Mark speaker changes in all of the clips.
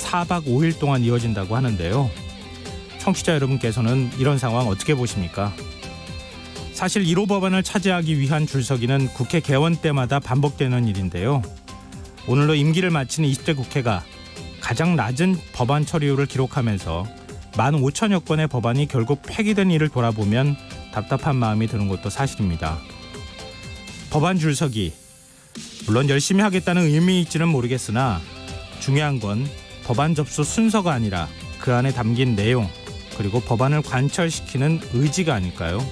Speaker 1: 4박 5일 동안 이어진다고 하는데요. 청취자 여러분께서는 이런 상황 어떻게 보십니까? 사실 1호 법안을 차지하기 위한 줄서기는 국회 개원 때마다 반복되는 일인데요. 오늘로 임기를 마치는 20대 국회가 가장 낮은 법안 처리율을 기록하면서 15,000여 건의 법안이 결국 폐기된 일을 돌아보면 답답한 마음이 드는 것도 사실입니다. 법안 줄서기, 물론 열심히 하겠다는 의미일지는 모르겠으나 중요한 건 법안 접수 순서가 아니라 그 안에 담긴 내용, 그리고 법안을 관철시키는 의지가 아닐까요?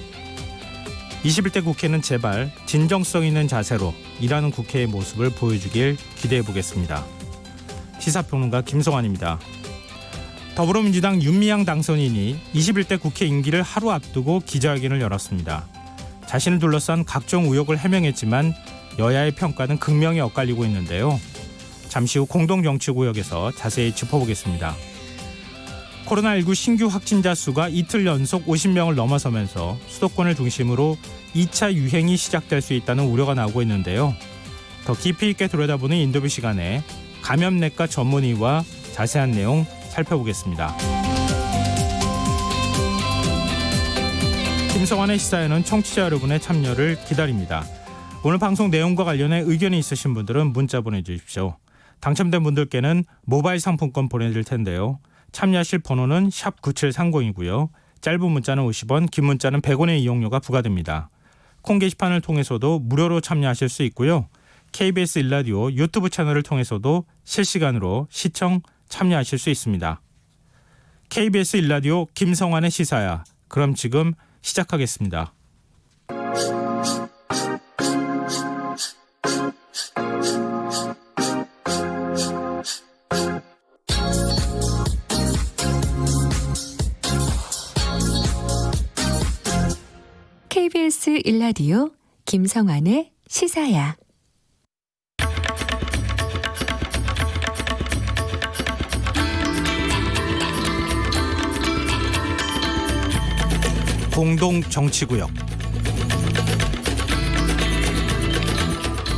Speaker 1: 21대 국회는 제발 진정성 있는 자세로 일하는 국회의 모습을 보여주길 기대해 보겠습니다. 시사평론가 김성환입니다. 더불어민주당 윤미향 당선인이 21대 국회 임기를 하루 앞두고 기자회견을 열었습니다. 자신을 둘러싼 각종 의혹을 해명했지만 여야의 평가는 극명히 엇갈리고 있는데요. 잠시 후 공동정치구역에서 자세히 짚어보겠습니다. 코로나19 신규 확진자 수가 이틀 연속 50명을 넘어서면서 수도권을 중심으로 2차 유행이 시작될 수 있다는 우려가 나오고 있는데요. 더 깊이 있게 들여다보는 인터뷰 시간에 감염내과 전문의와 자세한 내용 살펴보겠습니다. 김성환의 시사에는 청취자 여러분의 참여를 기다립니다. 오늘 방송 내용과 관련해 의견이 있으신 분들은 문자 보내주십시오. 당첨된 분들께는 모바일 상품권 보내드릴 텐데요. 참여하실 번호는 샵 9730이고요. 짧은 문자는 50원, 긴 문자는 100원의 이용료가 부과됩니다. 콩 게시판을 통해서도 무료로 참여하실 수 있고요. KBS 일라디오 유튜브 채널을 통해서도 실시간으로 시청, 참여하실 수 있습니다. KBS 일라디오 김성환의 시사야. 그럼 지금 시작하겠습니다.
Speaker 2: KBS 일라디오 김성환의 시사야.
Speaker 1: 공동정치구역,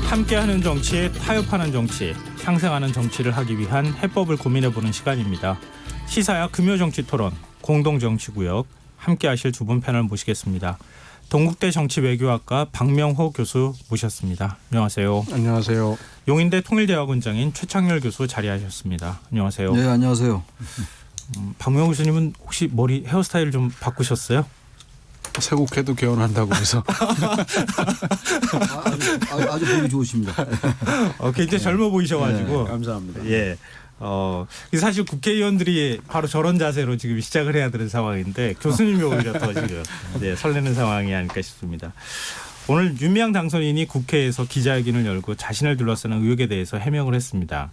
Speaker 1: 함께하는 정치에 타협하는 정치, 상생하는 정치를 하기 위한 해법을 고민해보는 시간입니다. 시사야 금요정치토론 공동정치구역, 함께하실 두 분 패널 모시겠습니다. 동국대 정치외교학과 박명호 교수 모셨습니다. 안녕하세요.
Speaker 3: 안녕하세요.
Speaker 1: 용인대 통일대학원장인 최창렬 교수 자리하셨습니다. 안녕하세요.
Speaker 4: 네, 안녕하세요.
Speaker 1: 박명호 교수님은 혹시 머리 헤어스타일을 좀 바꾸셨어요?
Speaker 3: 새 국회도 개원한다고 해서
Speaker 4: 아주 보기 좋으십니다.
Speaker 1: 굉장히 젊어 보이셔가지고.
Speaker 4: 네, 감사합니다.
Speaker 1: 예. 사실 국회의원들이 바로 저런 자세로 지금 시작을 해야 되는 상황인데 교수님이 오히려 더 지금 설레는 상황이 아닐까 싶습니다. 오늘 윤미향 당선인이 국회에서 기자회견을 열고 자신을 둘러싸는 의혹에 대해서 해명을 했습니다.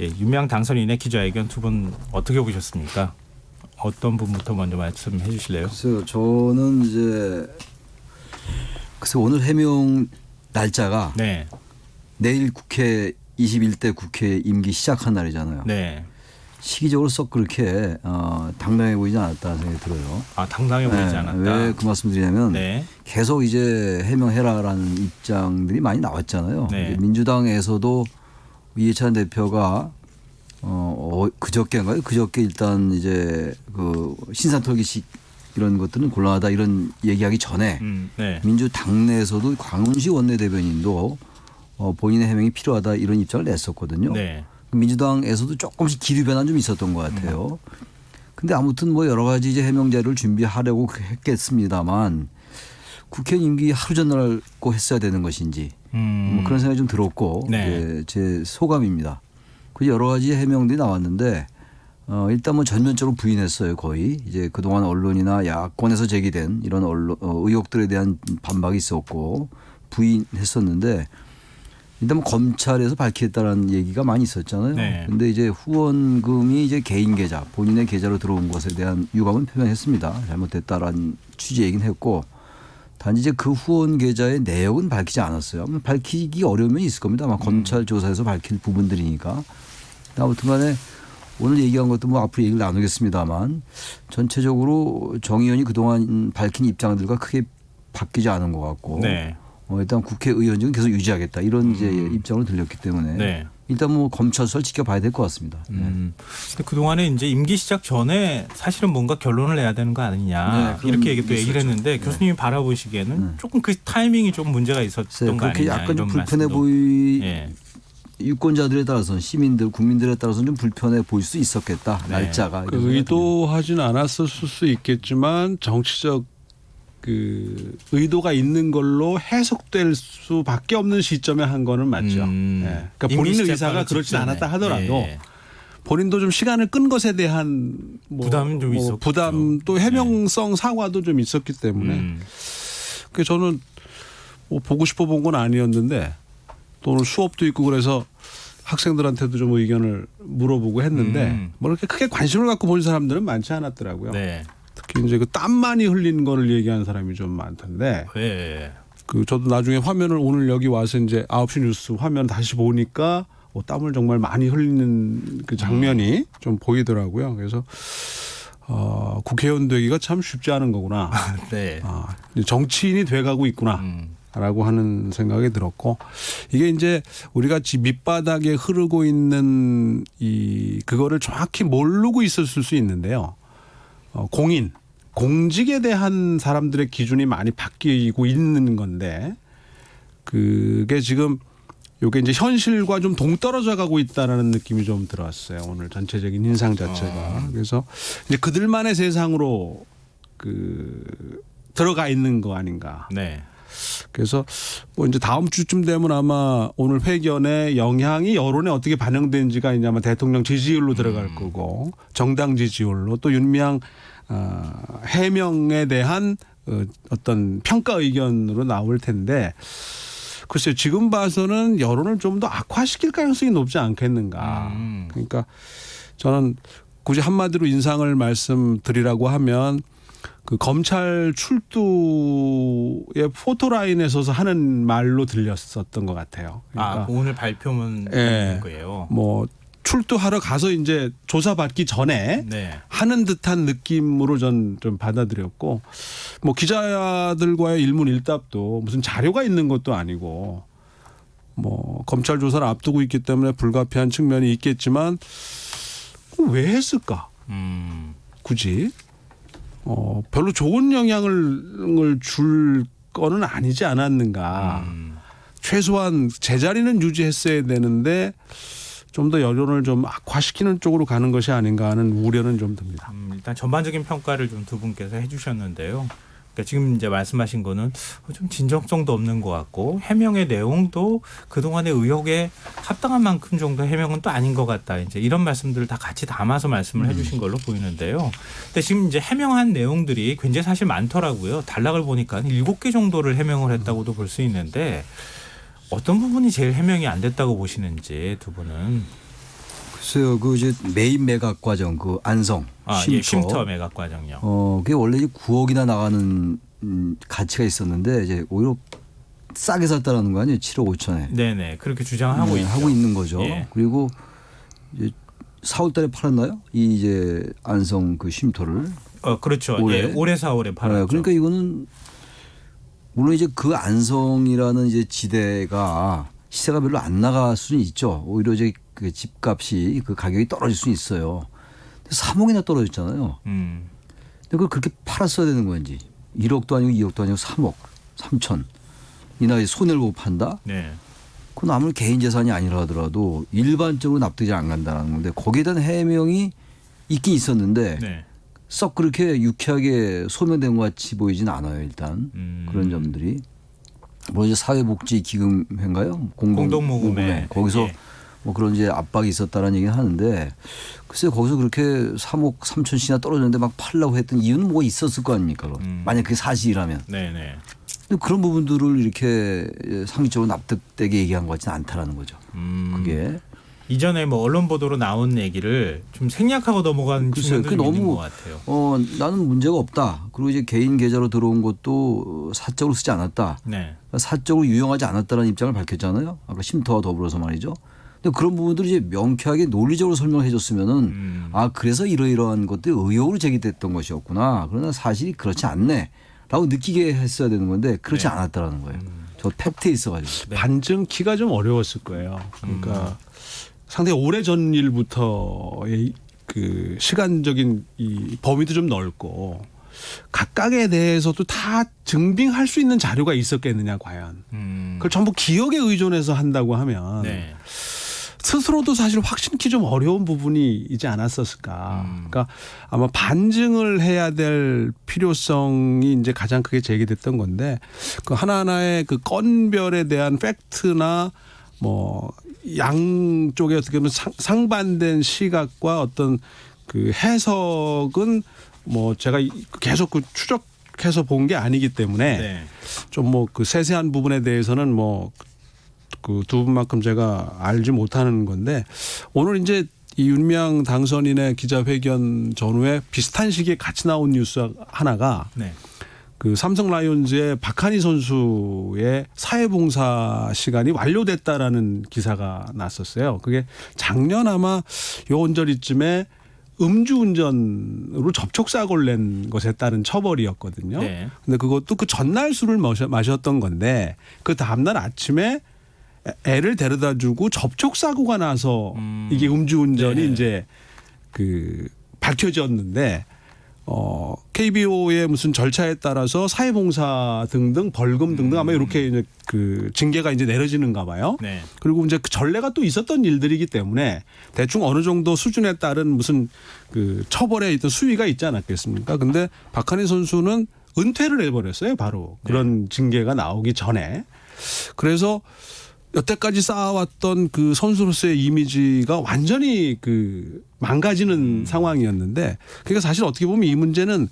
Speaker 1: 예, 윤미향 당선인의 기자회견 두 분 어떻게 보셨습니까? 어떤 분부터 먼저 말씀해 주실래요?
Speaker 4: 글쎄요, 저는 오늘 해명 날짜가
Speaker 1: 네.
Speaker 4: 내일 국회 21대 국회 임기 시작한 날이잖아요.
Speaker 1: 네.
Speaker 4: 시기적으로 썩 그렇게 당당해 보이지 않았다는 생각이 들어요.
Speaker 1: 아, 당당해 보이지 않았다.
Speaker 4: 왜 그 말씀드리냐면
Speaker 1: 네.
Speaker 4: 계속 이제 해명해라라는 입장들이 많이 나왔잖아요.
Speaker 1: 네.
Speaker 4: 민주당에서도 이해찬 대표가 그저께인가요? 그저께 일단 이제 그 신산털기식 이런 것들은 곤란하다 이런 얘기하기 전에
Speaker 1: 네.
Speaker 4: 민주당 내에서도 광운시 원내대변인도 본인의 해명이 필요하다 이런 입장을 냈었거든요.
Speaker 1: 네.
Speaker 4: 민주당에서도 조금씩 기류 변화는 좀 있었던 것 같아요. 근데 아무튼 뭐 여러 가지 이제 해명 자료를 준비하려고 했겠습니다만 국회 임기 하루 전날고 했어야 되는 것인지 뭐 그런 생각이 좀 들었고
Speaker 1: 네.
Speaker 4: 제 소감입니다. 그 여러 가지 해명들이 나왔는데 일단 뭐 전면적으로 부인했어요. 거의 이제 그동안 언론이나 야권에서 제기된 이런 의혹들에 대한 반박이 있었고 부인했었는데 일단 뭐 검찰에서 밝히겠다라는 얘기가 많이 있었잖아요.
Speaker 1: 네.
Speaker 4: 근데 이제 후원금이 이제 개인 계좌, 본인의 계좌로 들어온 것에 대한 유감은 표명했습니다. 잘못됐다라는 취지 얘기는 했고 단지 이제 그 후원 계좌의 내역은 밝히지 않았어요. 밝히기 어려운 면이 있을 겁니다. 아마 검찰 조사에서 밝힐 부분들이니까. 아무튼 간에 오늘 얘기한 것도 뭐 앞으로 얘기를 나누겠습니다만 전체적으로 정 의원이 그동안 밝힌 입장들과 크게 바뀌지 않은 것 같고
Speaker 1: 네.
Speaker 4: 일단 국회의원직은 계속 유지하겠다 이런 이제 입장으로 들렸기 때문에
Speaker 1: 네.
Speaker 4: 일단 뭐 검찰 수사를 지켜봐야 될 것 같습니다. 네.
Speaker 1: 근데 그동안에 이제 임기 시작 전에 사실은 뭔가 결론을 내야 되는 거 아니냐
Speaker 4: 네, 그런
Speaker 1: 이렇게 또 얘기를
Speaker 4: 있었죠.
Speaker 1: 했는데
Speaker 4: 네.
Speaker 1: 교수님이 바라보시기에는 조금 그 타이밍이 좀 문제가 있었던 거
Speaker 4: 그렇게
Speaker 1: 아니냐
Speaker 4: 약간 좀
Speaker 1: 이런
Speaker 4: 불편해
Speaker 1: 말씀도.
Speaker 4: 보이
Speaker 1: 예.
Speaker 4: 유권자들에 따라서는 시민들 국민들에 따라서는 좀 불편해 보일 수 있었겠다.
Speaker 1: 네.
Speaker 4: 날짜가
Speaker 3: 그
Speaker 4: 이런 생각이
Speaker 3: 의도하진 않았을 수 있겠지만 정치적 그 의도가 있는 걸로 해석될 수밖에 없는 시점에 한 거는 맞죠. 예. 그러니까 본인의
Speaker 1: 임기
Speaker 3: 의사가
Speaker 1: 시작
Speaker 3: 그렇지
Speaker 1: 직전에.
Speaker 3: 않았다 하더라도
Speaker 1: 예.
Speaker 3: 본인도 좀 시간을 끈 것에 대한 뭐
Speaker 1: 부담은 좀 있었겠죠.
Speaker 3: 부담 또 해명성 사과도 좀 있었기 때문에 그 저는 뭐 보고 싶어 본 건 아니었는데 또 오늘 수업도 있고 그래서 학생들한테도 좀 의견을 물어보고 했는데 뭐 이렇게 크게 관심을 갖고 본 사람들은 많지 않았더라고요.
Speaker 1: 네.
Speaker 3: 특히 이제 그 땀 많이 흘린 거를 얘기하는 사람이 좀 많던데
Speaker 1: 네.
Speaker 3: 그 저도 나중에 화면을 오늘 여기 와서 이제 9시 뉴스 화면 다시 보니까 땀을 정말 많이 흘리는 그 장면이 좀 보이더라고요. 그래서 국회의원 되기가 참 쉽지 않은 거구나.
Speaker 1: 네.
Speaker 3: 이제 정치인이 돼가고 있구나. 라고 하는 생각이 들었고 이게 이제 우리가 밑바닥에 흐르고 있는 그거를 정확히 모르고 있었을 수 있는데요. 공직에 대한 사람들의 기준이 많이 바뀌고 있는 건데 그게 지금 요게 이제 현실과 좀 동떨어져 가고 있다라는 느낌이 좀 들었어요. 오늘 전체적인 인상 자체가. 그래서 이제 그들만의 세상으로 들어가 있는 거 아닌가.
Speaker 1: 네.
Speaker 3: 그래서 뭐 이제 다음 주쯤 되면 아마 오늘 회견의 영향이 여론에 어떻게 반영되는지가 이제 아마 대통령 지지율로 들어갈 거고 정당 지지율로 또 윤미향 해명에 대한 어떤 평가 의견으로 나올 텐데 글쎄요 지금 봐서는 여론을 좀 더 악화시킬 가능성이 높지 않겠는가. 그러니까 저는 굳이 한마디로 인상을 말씀드리라고 하면 그 검찰 출두의 포토라인에 서서 하는 말로 들렸었던 것 같아요. 그러니까
Speaker 1: 오늘 발표문
Speaker 3: 예.
Speaker 1: 거예요.
Speaker 3: 뭐 출두하러 가서 이제 조사받기 전에
Speaker 1: 네.
Speaker 3: 하는 듯한 느낌으로 전 좀 받아들였고 뭐 기자들과의 일문일답도 무슨 자료가 있는 것도 아니고 뭐 검찰 조사를 앞두고 있기 때문에 불가피한 측면이 있겠지만 왜 했을까? 굳이 별로 좋은 영향을 줄 거는 아니지 않았는가. 최소한 제자리는 유지했어야 되는데 좀 더 여론을 좀 악화시키는 쪽으로 가는 것이 아닌가 하는 우려는 좀 듭니다.
Speaker 1: 일단 전반적인 평가를 좀 두 분께서 해주셨는데요. 그러니까 지금 이제 말씀하신 거는 좀 진정성도 없는 것 같고 해명의 내용도 그동안의 의혹에 합당한 만큼 정도 해명은 또 아닌 것 같다. 이제 이런 말씀들을 다 같이 담아서 말씀을 해주신 걸로 보이는데요. 근데 지금 이제 해명한 내용들이 굉장히 사실 많더라고요. 단락을 보니까 7개 정도를 해명을 했다고도 볼 수 있는데 어떤 부분이 제일 해명이 안 됐다고 보시는지 두 분은.
Speaker 4: 글쎄요, 그 이제 메인 매각 과정, 그 안성
Speaker 1: 쉼터 매각 과정요.
Speaker 4: 그게 원래 이제 9억이나 나가는 가치가 있었는데 이제 오히려 싸게 샀다라는 거 아니에요? 7억 5천에.
Speaker 1: 네네, 그렇게 주장하고 있죠.
Speaker 4: 하고 있는 거죠.
Speaker 1: 예.
Speaker 4: 그리고 이제 4월달에 팔았나요? 이 이제 안성 그 쉼터를.
Speaker 1: 그렇죠.
Speaker 4: 올해?
Speaker 1: 올해 4월에 팔았죠.
Speaker 4: 그러니까 이거는 물론 이제 그 안성이라는 이제 지대가 시세가 별로 안 나갈 수는 있죠. 오히려 이제 그 집값이 그 가격이 떨어질 수는 있어요. 3억이나 떨어졌잖아요. 근데 그걸 그렇게 팔았어야 되는 건지 1억도 아니고 2억도 아니고 3억 3천 이 나이 손해를 보고 판다?
Speaker 1: 네.
Speaker 4: 그건 아무리 개인 재산이 아니라 하더라도 일반적으로 납득이 안 간다는 건데 거기에 대한 해명이 있긴 있었는데
Speaker 1: 네.
Speaker 4: 썩 그렇게 유쾌하게 소명된 것 같이 보이진 않아요. 일단 그런 점들이. 뭐 이제 사회복지기금회인가요?
Speaker 1: 공동모금회.
Speaker 4: 거기서
Speaker 1: 예.
Speaker 4: 뭐 그런 이제 압박이 있었다는 얘기는 하는데 글쎄 거기서 그렇게 3억 3천씩이나 떨어졌는데 막 팔려고 했던 이유는 뭐 있었을 거 아닙니까? 만약 그게 사실이라면.
Speaker 1: 네네.
Speaker 4: 근데 그런 부분들을 이렇게 상식적으로 납득되게 얘기한 것 같지는 않다라는 거죠. 그게.
Speaker 1: 이전에 뭐 언론 보도로 나온 얘기를 좀 생략하고 넘어가는
Speaker 4: 글쎄요,
Speaker 1: 측면도 좀 있는 것 같아요.
Speaker 4: 나는 문제가 없다. 그리고 이제 개인 계좌로 들어온 것도 사적으로 쓰지 않았다.
Speaker 1: 네.
Speaker 4: 사적으로 유용하지 않았다는 입장을 밝혔잖아요. 아까 쉼터와 더불어서 말이죠. 근데 그런 부분들이 이제 명쾌하게 논리적으로 설명해 줬으면은 그래서 이러이러한 것들이 의혹으로 제기됐던 것이었구나. 그러나 사실이 그렇지 않네. 라고 느끼게 했어야 되는 건데 그렇지
Speaker 1: 네.
Speaker 4: 않았다라는 거예요. 저 팩트에 있어가지고.
Speaker 3: 반증키가 좀 어려웠을 거예요. 그러니까 상당히 오래 전 일부터의 그 시간적인 이 범위도 좀 넓고 각각에 대해서도 다 증빙할 수 있는 자료가 있었겠느냐 과연. 그걸 전부 기억에 의존해서 한다고 하면
Speaker 1: 네.
Speaker 3: 스스로도 사실 확신키 좀 어려운 부분이 있지 않았었을까. 그러니까 아마 반증을 해야 될 필요성이 이제 가장 크게 제기됐던 건데 그 하나하나의 그 건별에 대한 팩트나 뭐 양쪽에 어떻게 보면 상반된 시각과 어떤 그 해석은 뭐 제가 계속 그 추적해서 본 게 아니기 때문에
Speaker 1: 네.
Speaker 3: 좀 뭐 그 세세한 부분에 대해서는 뭐 그 두 분만큼 제가 알지 못하는 건데 오늘 이제 이 윤미향 당선인의 기자회견 전후에 비슷한 시기에 같이 나온 뉴스 하나가
Speaker 1: 네.
Speaker 3: 그 삼성 라이온즈의 박한희 선수의 사회봉사 시간이 완료됐다라는 기사가 났었어요. 그게 작년 아마 요 언저리쯤에 음주운전으로 접촉사고를 낸 것에 따른 처벌이었거든요.
Speaker 1: 네.
Speaker 3: 근데 그것도 그 전날 술을 마셨던 건데 그 다음날 아침에 애를 데려다 주고 접촉사고가 나서 이게 음주운전이
Speaker 1: 네.
Speaker 3: 이제 그 밝혀졌는데 KBO의 무슨 절차에 따라서 사회봉사 등등 벌금 등등 아마 이렇게 이제 그 징계가 이제 내려지는가 봐요.
Speaker 1: 네.
Speaker 3: 그리고 이제 그 전례가 또 있었던 일들이기 때문에 대충 어느 정도 수준에 따른 무슨 그 처벌에 있던 수위가 있지 않았겠습니까? 근데 박한희 선수는 은퇴를 해버렸어요. 바로 그런 징계가 나오기 전에. 그래서 여태까지 쌓아왔던 그 선수로서의 이미지가 완전히 그 망가지는 상황이었는데 그러니까 사실 어떻게 보면 이 문제는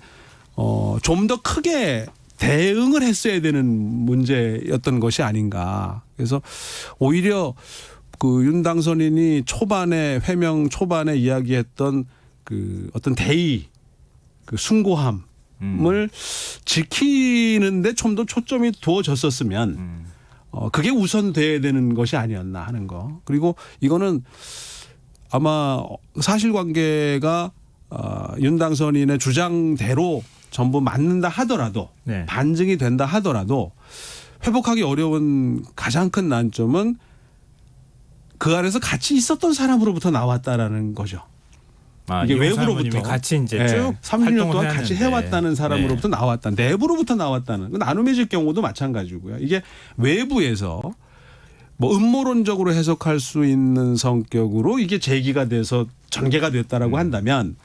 Speaker 3: 좀 더 크게 대응을 했어야 되는 문제였던 것이 아닌가. 그래서 오히려 그 윤 당선인이 초반에 회명 초반에 이야기했던 그 어떤 대의 그 숭고함을 지키는데 좀 더 초점이 두어졌었으면 그게 우선돼야 되는 것이 아니었나 하는 거. 그리고 이거는 아마 사실관계가 윤 당선인의 주장대로 전부 맞는다 하더라도
Speaker 1: 네.
Speaker 3: 반증이 된다 하더라도 회복하기 어려운 가장 큰 난점은 그 안에서 같이 있었던 사람으로부터 나왔다라는 거죠. 이게
Speaker 1: 이용사
Speaker 3: 외부로부터
Speaker 1: 어머님이 같이 이제
Speaker 3: 네,
Speaker 1: 쭉
Speaker 3: 30년 동안
Speaker 1: 활동을
Speaker 3: 같이
Speaker 1: 해왔는데.
Speaker 3: 해왔다는 사람으로부터 나왔다. 내부로부터 나왔다는. 나눔해질 경우도 마찬가지고요. 이게 외부에서 뭐 음모론적으로 해석할 수 있는 성격으로 이게 제기가 돼서 전개가 됐다라고 한다면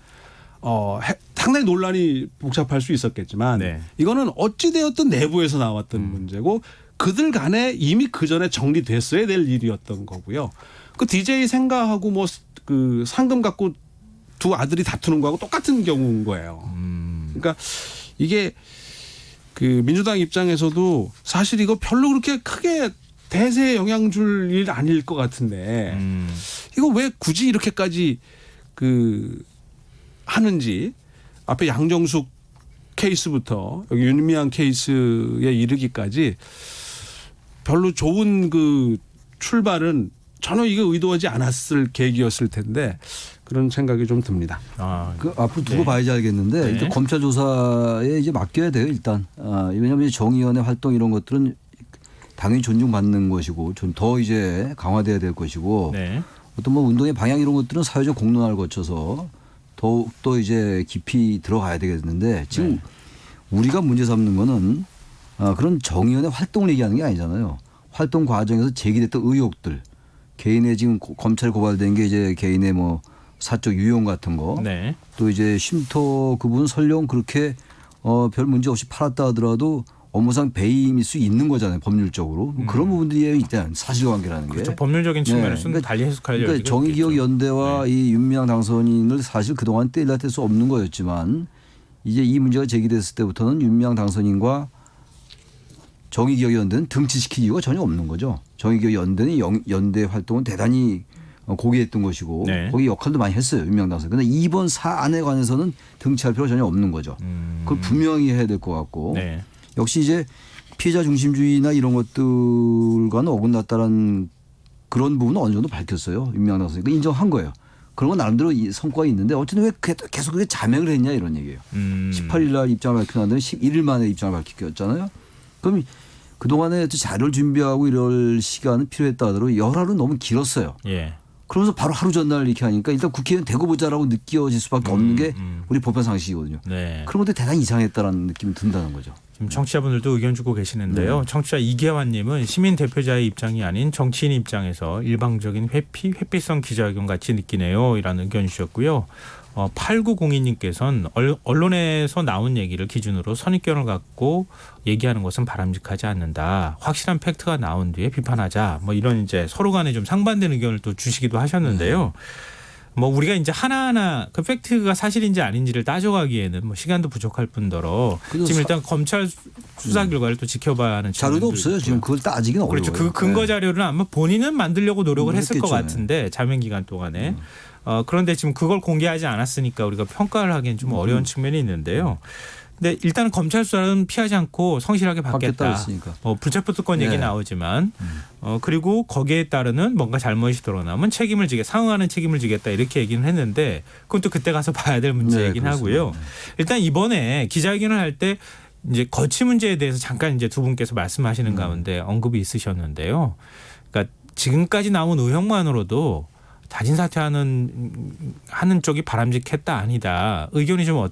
Speaker 3: 상당히 논란이 복잡할 수 있었겠지만
Speaker 1: 네.
Speaker 3: 이거는 어찌되었든 내부에서 나왔던 문제고 그들 간에 이미 그 전에 정리됐어야 될 일이었던 거고요. 그 DJ 생가하고 뭐 그 상금 갖고 두 아들이 다투는 거하고 똑같은 경우인 거예요. 그러니까 이게 그 민주당 입장에서도 사실 이거 별로 그렇게 크게 대세에 영향 줄 일 아닐 것 같은데 이거 왜 굳이 이렇게까지 그 하는지 앞에 양정숙 케이스부터 여기 윤미향 케이스에 이르기까지 별로 좋은 그 출발은 전혀 이게 의도하지 않았을 계기였을 텐데 그런 생각이 좀 듭니다.
Speaker 4: 그 앞으로 두고
Speaker 1: 네.
Speaker 4: 봐야지 알겠는데
Speaker 1: 네.
Speaker 4: 일단 검찰 조사에 이제 맡겨야 돼요 일단. 왜냐하면 정의연의 활동 이런 것들은 당연히 존중받는 것이고 좀 더 이제 강화돼야 될 것이고
Speaker 1: 네.
Speaker 4: 어떤 뭐 운동의 방향 이런 것들은 사회적 공론화를 거쳐서 더욱 더 이제 깊이 들어가야 되겠는데 지금
Speaker 1: 네.
Speaker 4: 우리가 문제 삼는 거는 그런 정의연의 활동을 얘기하는 게 아니잖아요. 활동 과정에서 제기됐던 의혹들, 개인의 지금 검찰 고발된 게 이제 개인의 뭐 사적 유용 같은 거,
Speaker 1: 네.
Speaker 4: 또 이제 쉼터 그분 설령 그렇게 별 문제 없이 팔았다 하더라도 업무상 배임일 수 있는 거잖아요 법률적으로. 그런 부분들이 일단 사실관계라는 게.
Speaker 1: 그렇죠. 법률적인 측면에서는
Speaker 4: 그러니까
Speaker 1: 달리 해석할 여지가
Speaker 4: 그러니까 정의기억연대와 이 윤미향 당선인을 사실 그동안 떼일라 뗄 수 없는 거였지만 이제 이 문제가 제기됐을 때부터는 윤미향 당선인과 정의기억연대는 등치시킬 이유가 전혀 없는 거죠. 정의기억연대는 연대 활동은 대단히 고귀했던 것이고
Speaker 1: 네.
Speaker 4: 거기 역할도 많이 했어요. 윤미향 당선인. 그런데 이번 사안에 관해서는 등치할 필요가 전혀 없는 거죠. 그걸 분명히 해야 될 것 같고
Speaker 1: 네.
Speaker 4: 역시 이제 피해자 중심주의나 이런 것들과는 어긋났다는 그런 부분은 어느 정도 밝혔어요. 윤미향 당선인. 인정한 거예요. 그런 건 나름대로 성과가 있는데 어쨌든 왜 계속 그렇게 자명을 했냐 이런 얘기예요. 18일 날 입장을 밝혀놨는데 11일 만에 입장을 밝혔잖아요. 그럼 그동안에 자료를 준비하고 이럴 시간은 필요했다 하더라도 열흘은 너무 길었어요.
Speaker 1: 예.
Speaker 4: 그러면서 바로 하루 전날 이렇게 하니까 일단 국회의원 되고 보자라고 느껴질 수밖에 없는 게 우리 법안 상식이거든요.
Speaker 1: 네.
Speaker 4: 그런 것도 대단히 이상했다라는 느낌이 든다는 거죠.
Speaker 1: 지금 청취자분들도 의견 주고 계시는데요. 청취자 이계환님은 시민 대표자의 입장이 아닌 정치인 입장에서 일방적인 회피성 기자회견 같이 느끼네요. 이라는 의견 주셨고요. 8902님께서는 언론에서 나온 얘기를 기준으로 선입견을 갖고 얘기하는 것은 바람직하지 않는다. 확실한 팩트가 나온 뒤에 비판하자. 뭐 이런 이제 서로 간에 좀 상반된 의견을 또 주시기도 하셨는데요. 뭐 우리가 이제 하나하나 그 팩트가 사실인지 아닌지를 따져가기에는 뭐 시간도 부족할 뿐더러 지금 일단 검찰 수사 결과를 또 지켜봐야 하는
Speaker 4: 자료도 없어요. 지금 그걸 따지기는 어려워요.
Speaker 1: 그렇죠. 그 근거
Speaker 4: 네.
Speaker 1: 자료를 아마 본인은 만들려고 노력을 했을 것
Speaker 4: 했겠죠.
Speaker 1: 같은데 자명 기간 동안에 그런데 지금 그걸 공개하지 않았으니까 우리가 평가를 하기엔 좀 어려운 측면이 있는데요. 근데 일단 검찰 수사는 피하지 않고 성실하게 받겠다.
Speaker 4: 했으니까.
Speaker 1: 불체포 특권 얘기
Speaker 4: 네.
Speaker 1: 나오지만 그리고 거기에 따르는 뭔가 잘못이 드러나면 상응하는 책임을 지겠다 이렇게 얘기는 했는데 그건 또 그때 가서 봐야 될 문제이긴
Speaker 4: 그렇습니다.
Speaker 1: 하고요. 일단 이번에 기자회견을 할 때 이제 거취 문제에 대해서 잠깐 이제 두 분께서 말씀하시는 가운데 언급이 있으셨는데요. 그러니까 지금까지 나온 의혹만으로도 자진 사퇴하는 쪽이 바람직했다 아니다. 의견이 좀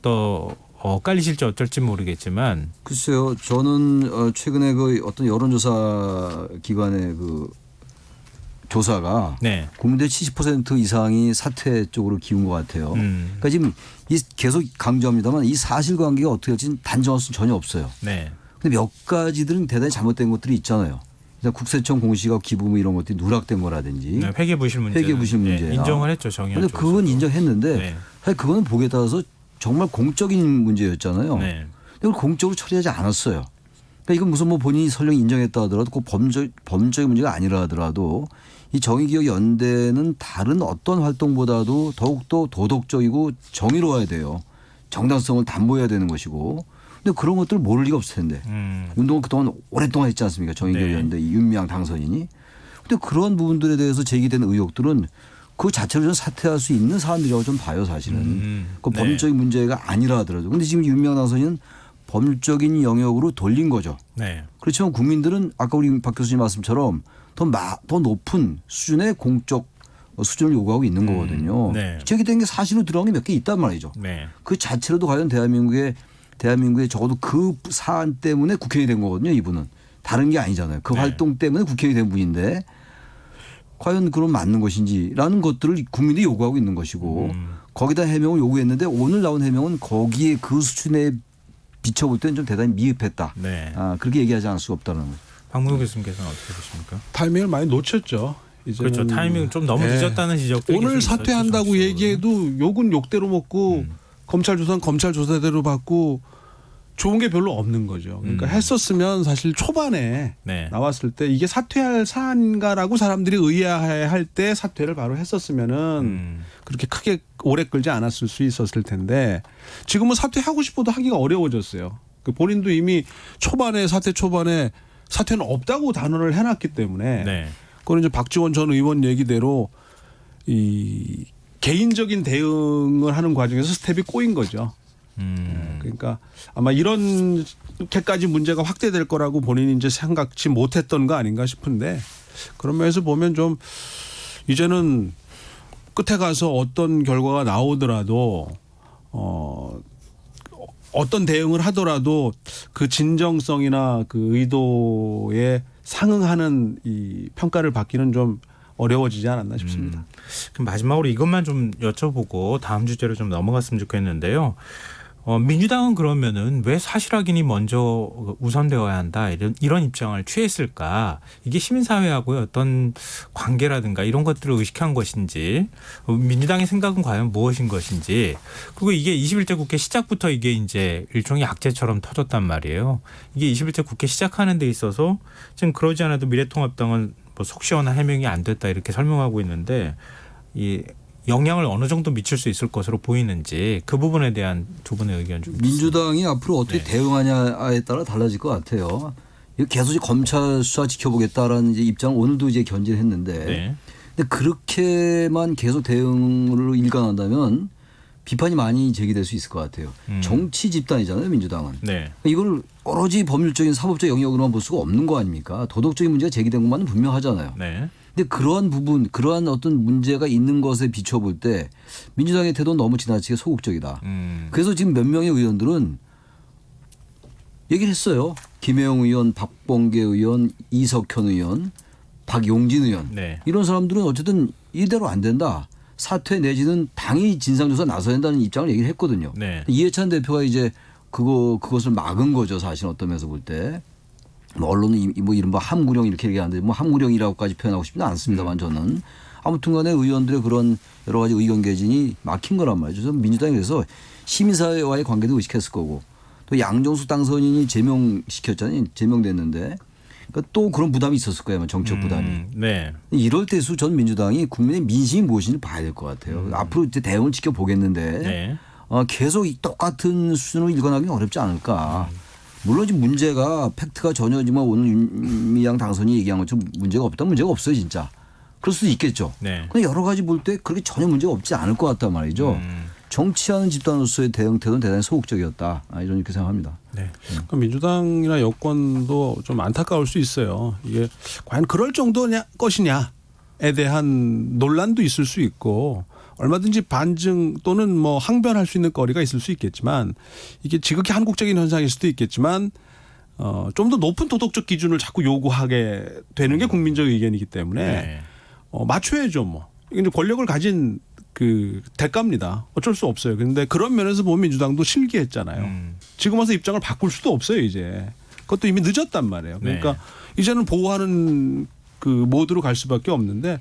Speaker 1: 엇갈리실지 어쩔지 모르겠지만
Speaker 4: 글쎄요. 저는 최근에 그 어떤 여론조사 기관의 그 조사가
Speaker 1: 네.
Speaker 4: 국민들 70% 이상이 사퇴 쪽으로 기운 것 같아요. 그러니까 지금 계속 강조합니다만 이 사실관계가 어떻게 될지 단정할 수는 전혀 없어요.
Speaker 1: 네.
Speaker 4: 근데 몇 가지들은 대단히 잘못된 것들이 있잖아요. 일단 국세청 공시가 기부금 이런 것들이 누락된 거라든지
Speaker 1: 네, 회계부실 문제.
Speaker 4: 회계부실 문제.
Speaker 1: 인정을 했죠. 정의연
Speaker 4: 그런데 그건 인정했는데
Speaker 1: 네.
Speaker 4: 사실 그거는 보기에 따라서 정말 공적인 문제였잖아요.
Speaker 1: 네.
Speaker 4: 근데 그걸 공적으로 처리하지 않았어요. 그러니까 이건 무슨 뭐 본인이 설령 인정했다 하더라도 꼭 범죄의 문제가 아니라 하더라도 이 정의기억연대는 다른 어떤 활동보다도 더욱더 도덕적이고 정의로워야 돼요. 정당성을 담보해야 되는 것이고. 근데 그런 것들을 모를 리가 없을 텐데. 운동을 그동안 오랫동안 했지 않습니까? 정의기억연대 이 윤미향 당선인이. 근데 그런 부분들에 대해서 제기된 의혹들은 그 자체로 좀 사퇴할 수 있는 사안들이라고 좀 봐요, 사실은. 그
Speaker 1: 네.
Speaker 4: 법률적인 문제가 아니라 하더라도. 근데 지금 윤미향 당선인은 법률적인 영역으로 돌린 거죠.
Speaker 1: 네.
Speaker 4: 그렇지만 국민들은 아까 우리 박 교수님 말씀처럼 더 높은 수준의 공적 수준을 요구하고 있는 거거든요.
Speaker 1: 네.
Speaker 4: 제기된 게 사실로 들어간 게 몇 개 있단 말이죠.
Speaker 1: 네.
Speaker 4: 그 자체로도 과연 대한민국에 적어도 그 사안 때문에 국회의원이 된 거거든요. 이분은. 다른 게 아니잖아요. 그
Speaker 1: 네.
Speaker 4: 활동 때문에 국회의원이 된 분인데 과연 그럼 맞는 것인지라는 것들을 국민들이 요구하고 있는 것이고 거기다 해명을 요구했는데 오늘 나온 해명은 거기에 그 수준에 비춰볼 때는 좀 대단히 미흡했다.
Speaker 1: 네.
Speaker 4: 그렇게 얘기하지 않을 수가 없다는 거죠.
Speaker 1: 박문호 교수님께서는 어떻게 보십니까?
Speaker 3: 타이밍을 많이 놓쳤죠. 이제는
Speaker 1: 그렇죠. 타이밍 좀 너무 늦었다는 지적도
Speaker 3: 오늘
Speaker 1: 계속
Speaker 3: 사퇴한다고
Speaker 1: 있었죠,
Speaker 3: 얘기해도 욕은 욕대로 먹고 검찰 조사는 검찰 조사대로 받고 좋은 게 별로 없는 거죠. 그러니까 했었으면 사실 초반에
Speaker 1: 네.
Speaker 3: 나왔을 때 이게 사퇴할 사안인가라고 사람들이 의아해할 때 사퇴를 바로 했었으면은 그렇게 크게 오래 끌지 않았을 수 있었을 텐데 지금은 사퇴하고 싶어도 하기가 어려워졌어요. 그 본인도 이미 사퇴 초반에 사퇴는 없다고 단언을 해놨기 때문에
Speaker 1: 네.
Speaker 3: 그건 이제 박지원 전 의원 얘기대로 이 개인적인 대응을 하는 과정에서 스텝이 꼬인 거죠. 그러니까 아마 이렇게까지 문제가 확대될 거라고 본인이 이제 생각지 못했던 거 아닌가 싶은데 그런 면에서 보면 좀 이제는 끝에 가서 어떤 결과가 나오더라도 어떤 대응을 하더라도 그 진정성이나 그 의도에 상응하는 이 평가를 받기는 좀 어려워지지 않았나 싶습니다.
Speaker 1: 그럼 마지막으로 이것만 좀 여쭤보고 다음 주제로 좀 넘어갔으면 좋겠는데요. 민주당은 그러면은 왜 사실 확인이 먼저 우선되어야 한다 이런 입장을 취했을까? 이게 시민사회하고의 어떤 관계라든가 이런 것들을 의식한 것인지 민주당의 생각은 과연 무엇인 것인지 그리고 이게 21대 국회 시작부터 이게 이제 일종의 악재처럼 터졌단 말이에요. 이게 21대 국회 시작하는 데 있어서 지금 그러지 않아도 미래통합당은 뭐 속 시원한 해명이 안 됐다 이렇게 설명하고 있는데 이 영향을 어느 정도 미칠 수 있을 것으로 보이는지 그 부분에 대한 두 분의 의견 좀
Speaker 4: 민주당이 앞으로 어떻게
Speaker 1: 네.
Speaker 4: 대응하냐에 따라 달라질 것 같아요. 이거 계속 검찰 수사 지켜보겠다라는 이제 입장을 오늘도 이제 견지했는데,
Speaker 1: 네.
Speaker 4: 근데 그렇게만 계속 대응을 일관한다면 비판이 많이 제기될 수 있을 것 같아요. 정치 집단이잖아요, 민주당은.
Speaker 1: 네.
Speaker 4: 이걸 오로지 법률적인 사법적 영역으로만 볼 수가 없는 거 아닙니까? 도덕적인 문제가 제기된 것만은 분명하잖아요.
Speaker 1: 네.
Speaker 4: 근데 그러한 부분, 그러한 어떤 문제가 있는 것에 비춰볼 때 민주당의 태도는 너무 지나치게 소극적이다. 그래서 지금 몇 명의 의원들은 얘기를 했어요. 김혜영 의원, 박범계 의원, 이석현 의원, 박용진 의원.
Speaker 1: 네.
Speaker 4: 이런 사람들은 어쨌든 이대로 안 된다. 사퇴 내지는 당이 진상조사 나서야 된다는 입장을 얘기를 했거든요.
Speaker 1: 네.
Speaker 4: 이해찬 대표가 이제 그것을 막은 거죠. 사실 어떤 면에서 볼 때. 뭐 언론은 뭐 이른바 함구령 이렇게 얘기하는데 뭐 함구령이라고까지 표현하고 싶지는 않습니다만 저는 아무튼 간에 의원들의 그런 여러 가지 의견 개진이 막힌 거란 말이죠. 저는 민주당이 그래서 시민사회와의 관계도 의식했을 거고 또 양정수 당선인이 제명시켰잖아요. 제명됐는데 그러니까 또 그런 부담이 있었을 거예요. 정치적 부담이.
Speaker 1: 네.
Speaker 4: 이럴 때수 전 민주당이 국민의 민심이 무엇인지 봐야 될 것 같아요. 앞으로 이제 대응을 지켜보겠는데
Speaker 1: 네.
Speaker 4: 계속 이 똑같은 수준으로 일관하기는 어렵지 않을까. 물론 지금 문제가 팩트가 전혀 지금 오늘 윤미향 당선이 얘기한 것처럼 문제가 없다. 문제가 없어요 진짜. 그럴 수도 있겠죠.
Speaker 1: 네.
Speaker 4: 근데 여러 가지 볼 때 그렇게 전혀 문제가 없지 않을 것 같단 말이죠. 정치하는 집단으로서의 대응 태도는 대단히 소극적이었다. 이런 이렇게 생각합니다.
Speaker 1: 네.
Speaker 3: 그러니까 민주당이나 여권도 좀 안타까울 수 있어요. 이게 과연 그럴 정도냐 것이냐에 대한 논란도 있을 수 있고 얼마든지 반증 또는 뭐 항변할 수 있는 거리가 있을 수 있겠지만 이게 지극히 한국적인 현상일 수도 있겠지만 좀 더 높은 도덕적 기준을 자꾸 요구하게 되는 게 국민적 의견이기 때문에
Speaker 1: 네.
Speaker 3: 맞춰야죠 뭐. 이게 이제 권력을 가진 그 대가입니다. 어쩔 수 없어요. 그런데 그런 면에서 보면 민주당도 실기했잖아요. 지금 와서 입장을 바꿀 수도 없어요 이제. 그것도 이미 늦었단 말이에요. 그러니까
Speaker 1: 네.
Speaker 3: 이제는 보호하는 그 모드로 갈 수밖에 없는데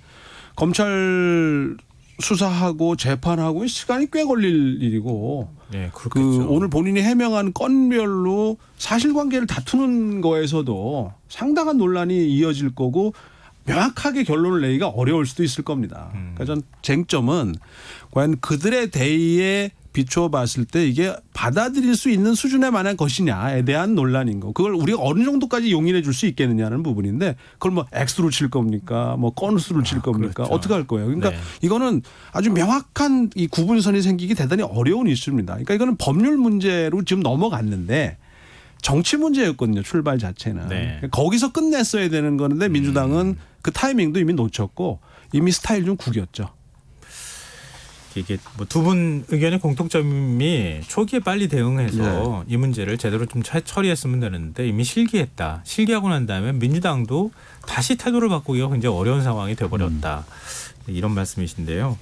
Speaker 3: 검찰 수사하고 재판하고 시간이 꽤 걸릴 일이고
Speaker 1: 네,
Speaker 3: 그
Speaker 1: 그렇겠죠.
Speaker 3: 오늘 본인이 해명한 건별로 사실관계를 다투는 거에서도 상당한 논란이 이어질 거고 명확하게 결론을 내기가 어려울 수도 있을 겁니다. 그러니까 전 쟁점은 과연 그들의 대의에 비춰봤을 때 이게 받아들일 수 있는 수준에 만한 것이냐에 대한 논란인 거. 그걸 우리가 어느 정도까지 용인해 줄 수 있겠느냐는 부분인데 그걸 뭐 액수로 칠 겁니까? 뭐 건수로 칠 겁니까?
Speaker 1: 그렇죠.
Speaker 3: 어떻게 할 거예요? 그러니까
Speaker 1: 네.
Speaker 3: 이거는 아주 명확한 이 구분선이 생기기 대단히 어려운 이슈입니다. 그러니까 이거는 법률 문제로 지금 넘어갔는데 정치 문제였거든요. 출발 자체는.
Speaker 1: 네.
Speaker 3: 그러니까 거기서 끝냈어야 되는 거는데 민주당은 그 타이밍도 이미 놓쳤고 이미 스타일 좀 구겼죠.
Speaker 1: 이게 뭐 두 분 의견의 공통점이 초기에 빨리 대응해서 이 문제를 제대로 좀 처리했으면 되는데 이미 실기했다. 실기하고 난 다음에 민주당도 다시 태도를 바꾸기가 굉장히 어려운 상황이 돼버렸다. 이런 말씀이신데요.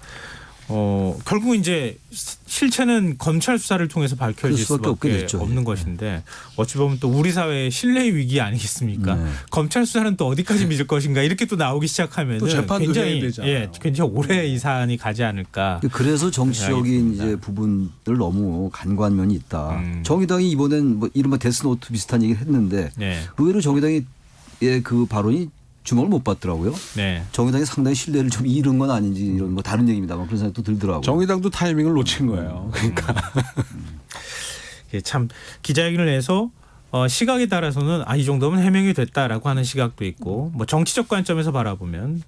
Speaker 1: 결국 이제 실체는 검찰 수사를 통해서 밝혀질
Speaker 4: 수밖에 없게
Speaker 1: 수밖에
Speaker 4: 됐죠.
Speaker 1: 없는 것인데 어찌 보면 또 우리 사회의 신뢰의 위기 아니겠습니까?
Speaker 4: 네.
Speaker 1: 검찰 수사는 또 어디까지 믿을 것인가 이렇게 또 나오기 시작하면
Speaker 3: 또 재판도 해야
Speaker 1: 굉장히
Speaker 3: 되잖아요.
Speaker 1: 굉장히 오래 이 사안이 가지 않을까.
Speaker 4: 그래서 정치적인
Speaker 1: 생각이
Speaker 4: 이제 부분들 너무 간과한 면이 있다.
Speaker 1: 음.
Speaker 4: 정의당이 이번엔 뭐 이른바 데스노트 비슷한 얘기를 했는데
Speaker 1: 네,
Speaker 4: 의외로 정의당의 그 발언이 주목을 못 받더라고요.
Speaker 1: 네.
Speaker 4: 정의당이 상당히 신뢰를 좀 잃은 건 아닌지 이런 뭐 다른 얘기입니다만 그런 생각도 들더라고요.
Speaker 3: 정의당도 타이밍을 놓친 거예요. 그러니까
Speaker 1: 이게 참 기자회견을 해서 시각에 따라서는 이 정도면 해명이 됐다라고 하는 시각도 있고 뭐 정치적 관점에서 바라보면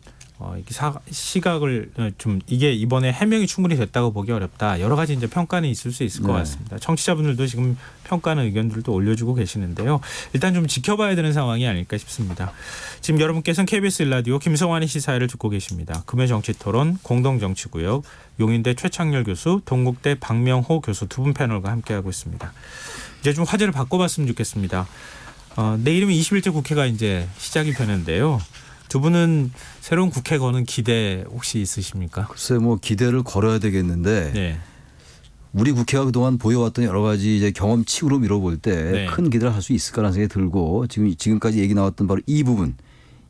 Speaker 1: 이게 시각을 좀 이게 이번에 해명이 충분히 됐다고 보기 어렵다. 여러 가지 이제 평가는 있을 수 있을 것
Speaker 4: 네.
Speaker 1: 같습니다. 청취자분들도 지금 평가는 의견들도 올려주고 계시는데요. 일단 좀 지켜봐야 되는 상황이 아닐까 싶습니다. 지금 여러분께서는 KBS 1라디오 김성환의 시사회를 듣고 계십니다. 금요 정치토론 공동정치구역 용인대 최창렬 교수, 동국대 박명호 교수 두 분 패널과 함께하고 있습니다. 이제 좀 화제를 바꿔봤으면 좋겠습니다. 내일이면 21대 국회가 이제 시작이 되는데요. 두 분은 새로운 국회 거는 기대 혹시 있으십니까?
Speaker 4: 글쎄 뭐 기대를 걸어야 되겠는데
Speaker 1: 네.
Speaker 4: 우리 국회가 그동안 보여왔던 여러 가지 이제 경험치로 밀어볼 때
Speaker 1: 네.
Speaker 4: 큰 기대를 할 수 있을 거라는 생각이 들고 지금까지 얘기 나왔던 바로 이 부분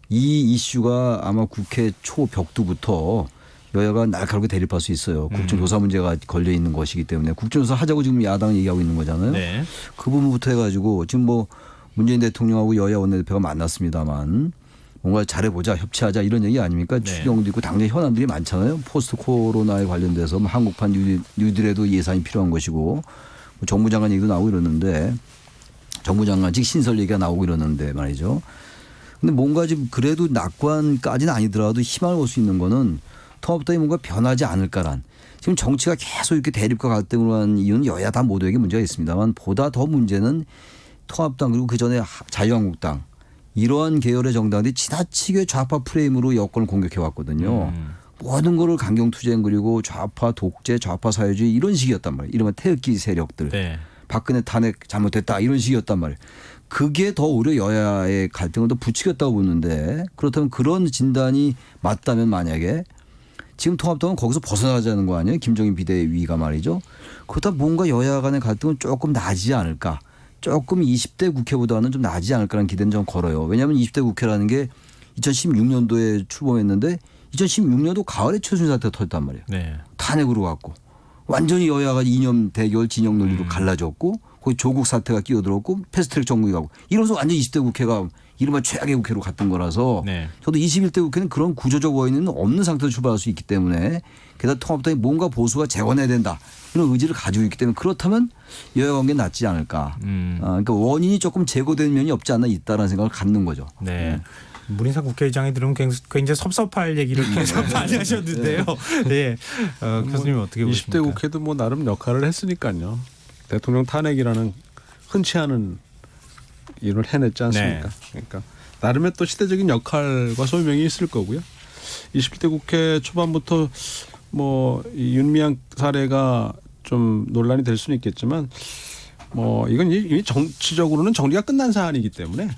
Speaker 4: 이 이슈가 아마 국회 초벽두부터 여야가 날카롭게 대립할 수 있어요. 국정조사 문제가 걸려 있는 것이기 때문에 국정조사 하자고 지금 야당은 얘기하고 있는 거잖아요.
Speaker 1: 네.
Speaker 4: 그 부분부터 해가지고 지금 뭐 문재인 대통령하고 여야 원내대표가 만났습니다만 뭔가 잘해보자 협치하자 이런 얘기 아닙니까?
Speaker 1: 네.
Speaker 4: 추경도 있고 당내 현안들이 많잖아요. 포스트 코로나에 관련돼서 뭐 한국판 뉴딜에도 예산이 필요한 것이고 뭐 정부 장관 얘기도 나오고 이러는데 정부 장관직 신설 얘기가 나오고 이러는데 말이죠. 근데 뭔가 지금 그래도 낙관까지는 아니더라도 희망을 볼 수 있는 거는 통합당이 뭔가 변하지 않을까란 지금 정치가 계속 이렇게 대립과 갈등으로 한 이유는 여야 다 모두에게 문제가 있습니다만 보다 더 문제는 통합당 그리고 그전에 자유한국당 이러한 계열의 정당들이 지나치게 좌파 프레임으로 여권을 공격해 왔거든요. 모든 거를 강경투쟁 그리고 좌파 독재, 좌파 사회주의 이런 식이었단 말이에요. 이러면 태극기 세력들.
Speaker 1: 네.
Speaker 4: 박근혜 탄핵 잘못됐다 이런 식이었단 말이에요. 그게 더 오히려 여야의 갈등을 더 부추겼다고 보는데 그렇다면 그런 진단이 맞다면 만약에 지금 통합당은 거기서 벗어나자는 거 아니에요. 김종인 비대위가 말이죠. 그렇다 뭔가 여야 간의 갈등은 조금 나지 않을까. 조금 20대 국회보다는 좀 나지 않을까라는 기대는 좀 걸어요. 왜냐하면 20대 국회라는 게 2016년도에 출범했는데 2016년도 가을에 최순실 사태가 터졌단 말이에요.
Speaker 1: 네.
Speaker 4: 탄핵으로 갔고 완전히 여야가 이념 대결 진영 논리로 갈라졌고 거기 조국 사태가 끼어들었고 패스트트랙 정국이 가고 이러면서 완전 20대 국회가 이른바 최악의 국회로 갔던 거라서
Speaker 1: 네.
Speaker 4: 저도 21대 국회는 그런 구조적 원인은 없는 상태로 출발할 수 있기 때문에 게다가 통합당이 뭔가 보수가 재건해야 된다 이런 의지를 가지고 있기 때문에 그렇다면 여야 관계는 낫지 않을까. 그러니까 원인이 조금 제거된 면이 없지 않나 있다라는 생각을 갖는 거죠.
Speaker 1: 네. 문인상 국회의장이 들으면 굉장히 섭섭할 얘기를 계속 많이 하셨는데요. 네. 교수님 어떻게 보십니까?
Speaker 3: 20대 국회도 뭐 나름 역할을 했으니까요. 대통령 탄핵이라는 흔치 않은 일을 해냈지 않습니까?
Speaker 1: 네.
Speaker 3: 그러니까 나름의 또 시대적인 역할과 소명이 있을 거고요. 20대 국회 초반부터 뭐 이 윤미향 사례가 좀 논란이 될 수는 있겠지만 뭐 이건 이미 정치적으로는 정리가 끝난 사안이기 때문에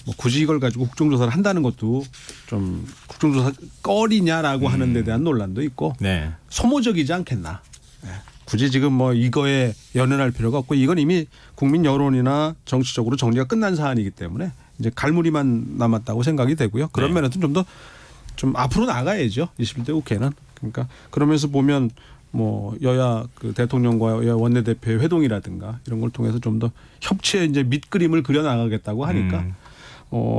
Speaker 3: 뭐 굳이 이걸 가지고 국정조사를 한다는 것도 좀 국정조사 꺼리냐라고 하는 데 대한 논란도 있고
Speaker 1: 네.
Speaker 3: 소모적이지 않겠나. 네. 굳이 지금 뭐 이거에 연연할 필요가 없고 이건 이미 국민 여론이나 정치적으로 정리가 끝난 사안이기 때문에 이제 갈무리만 남았다고 생각이 되고요. 그런
Speaker 1: 네.
Speaker 3: 면에서는 좀 더 좀 앞으로 나가야죠. 21대 국회는. 그러니까 그러면서 보면 뭐 여야 그 대통령과 여야 원내대표의 회동이라든가 이런 걸 통해서 좀 더 협치의 이제 밑그림을 그려 나가겠다고 하니까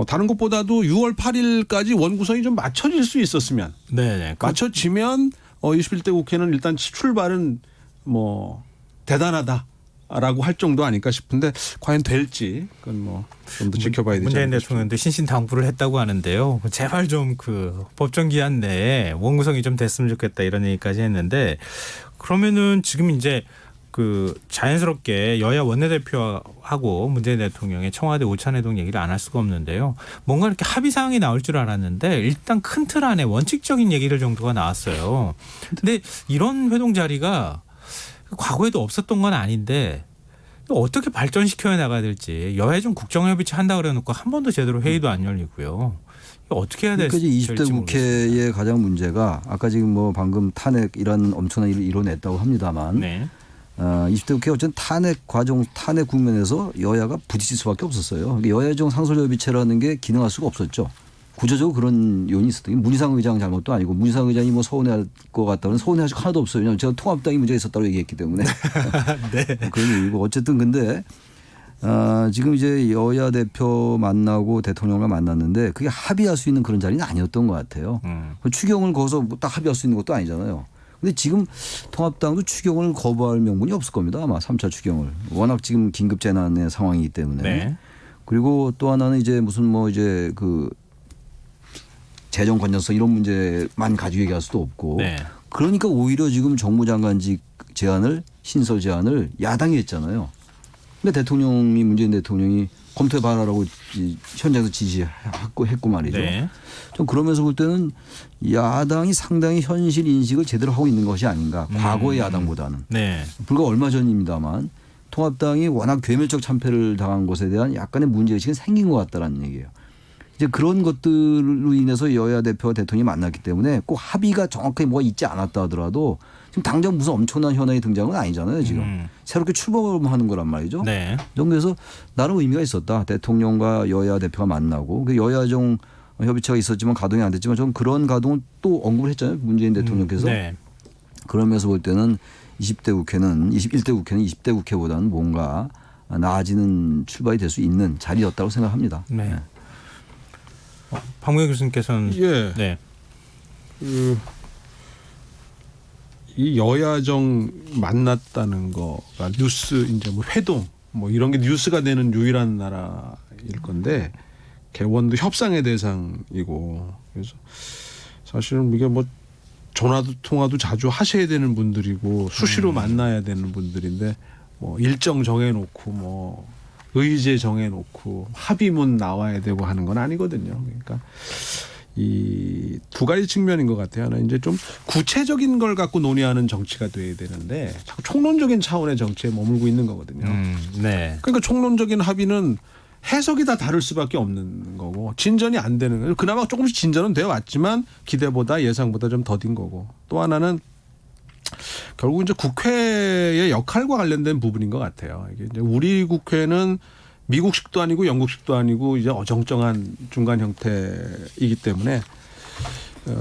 Speaker 3: 다른 것보다도 6월 8일까지 원구성이 좀 맞춰질 수 있었으면
Speaker 1: 네.
Speaker 3: 맞춰지면 21대 국회는 일단 출발은 뭐 대단하다라고 할 정도 아닐까 싶은데 과연 될지 그건 뭐 좀 더 지켜봐야 되지
Speaker 1: 문재인
Speaker 3: 않을까
Speaker 1: 대통령도 신신당부를 했다고 하는데요. 제발 좀 그 법정 기한 내에 원구성이 좀 됐으면 좋겠다 이런 얘기까지 했는데 그러면은 지금 이제 그 자연스럽게 여야 원내대표하고 문재인 대통령의 청와대 오찬회동 얘기를 안 할 수가 없는데요. 뭔가 이렇게 합의 사항이 나올 줄 알았는데 일단 큰 틀 안에 원칙적인 얘기를 정도가 나왔어요. 근데 이런 회동 자리가 과거에도 없었던 건 아닌데 어떻게 발전시켜 나가야 될지 여야정 국정협의체 한다 그래놓고 한 번도 제대로 회의도 안 열리고요. 이거 어떻게 해야 될지
Speaker 4: 그러니까 20대 국회의 가장 문제가 아까 지금 뭐 방금 탄핵 이런 엄청난 일을 이뤄냈다고 합니다만
Speaker 1: 네.
Speaker 4: 20대 국회 어쨌든 탄핵 과정 탄핵 국면에서 여야가 부딪힐 수밖에 없었어요. 그러니까 여야정 상설협의체라는 게 기능할 수가 없었죠. 구조적으로 그런 요인이 있었던 게 문희상 의장 잘못도 아니고 문희상 의장이 뭐 서운해할 것 같다면 서운해할 수 하나도 없어요. 왜냐하면 제가 통합당이 문제가 있었다고 얘기했기 때문에
Speaker 1: 네.
Speaker 4: 그런 얘기고 어쨌든 근데 지금 이제 여야 대표 만나고 대통령과 만났는데 그게 합의할 수 있는 그런 자리는 아니었던 것 같아요. 추경을 거기서 딱 합의할 수 있는 것도 아니잖아요. 근데 지금 통합당도 추경을 거부할 명분이 없을 겁니다. 아마 3차 추경을. 워낙 지금 긴급 재난의 상황이기 때문에.
Speaker 1: 네.
Speaker 4: 그리고 또 하나는 이제 무슨 뭐 이제 그 재정 건전성 이런 문제만 가지고 얘기할 수도 없고.
Speaker 1: 네.
Speaker 4: 그러니까 오히려 지금 정무장관직 제안을 신설 제안을 야당이 했잖아요. 근데 대통령이 문재인 대통령이 검토해 봐라라고 현장에서 지시했고 말이죠.
Speaker 1: 네.
Speaker 4: 좀 그러면서 볼 때는 야당이 상당히 현실 인식을 제대로 하고 있는 것이 아닌가. 과거의 야당보다는.
Speaker 1: 네.
Speaker 4: 불과 얼마 전입니다만 통합당이 워낙 괴멸적 참패를 당한 것에 대한 약간의 문제의식은 생긴 것 같다라는 얘기예요. 이제 그런 것들로 인해서 여야 대표와 대통령이 만났기 때문에 꼭 합의가 정확하게 뭐가 있지 않았다 하더라도 지금 당장 무슨 엄청난 현안이 등장은 아니잖아요. 지금. 새롭게 출범하는 거란 말이죠.
Speaker 1: 네.
Speaker 4: 그래서 나름 의미가 있었다. 대통령과 여야 대표가 만나고 여야정 협의체가 있었지만 가동이 안 됐지만 저는 그런 가동을 또 언급을 했잖아요. 문재인 대통령께서.
Speaker 1: 네.
Speaker 4: 그러면서 볼 때는 21대 국회는 20대 국회보다는 뭔가 나아지는 출발이 될 수 있는 자리였다고 생각합니다.
Speaker 1: 네. 박무영 교수님께서는
Speaker 3: 예.
Speaker 1: 네.
Speaker 3: 이 여야정 만났다는 거가 뉴스 이제 뭐 회동 뭐 이런 게 뉴스가 되는 유일한 나라일 건데 개원도 협상의 대상이고 그래서 사실은 이게 뭐 전화도 통화도 자주 하셔야 되는 분들이고 수시로 만나야 되는 분들인데 뭐 일정 정해놓고 뭐 의제 정해놓고 합의문 나와야 되고 하는 건 아니거든요. 그러니까 이 두 가지 측면인 것 같아요. 하나 이제 좀 구체적인 걸 갖고 논의하는 정치가 돼야 되는데 자꾸 총론적인 차원의 정치에 머물고 있는 거거든요.
Speaker 1: 네.
Speaker 3: 그러니까 총론적인 합의는 해석이 다 다를 수밖에 없는 거고 진전이 안 되는 거예요. 그나마 조금씩 진전은 되어 왔지만 기대보다 예상보다 좀 더딘 거고 또 하나는 결국 이제 국회의 역할과 관련된 부분인 것 같아요. 이게 이제 우리 국회는 미국식도 아니고 영국식도 아니고 이제 어정쩡한 중간 형태이기 때문에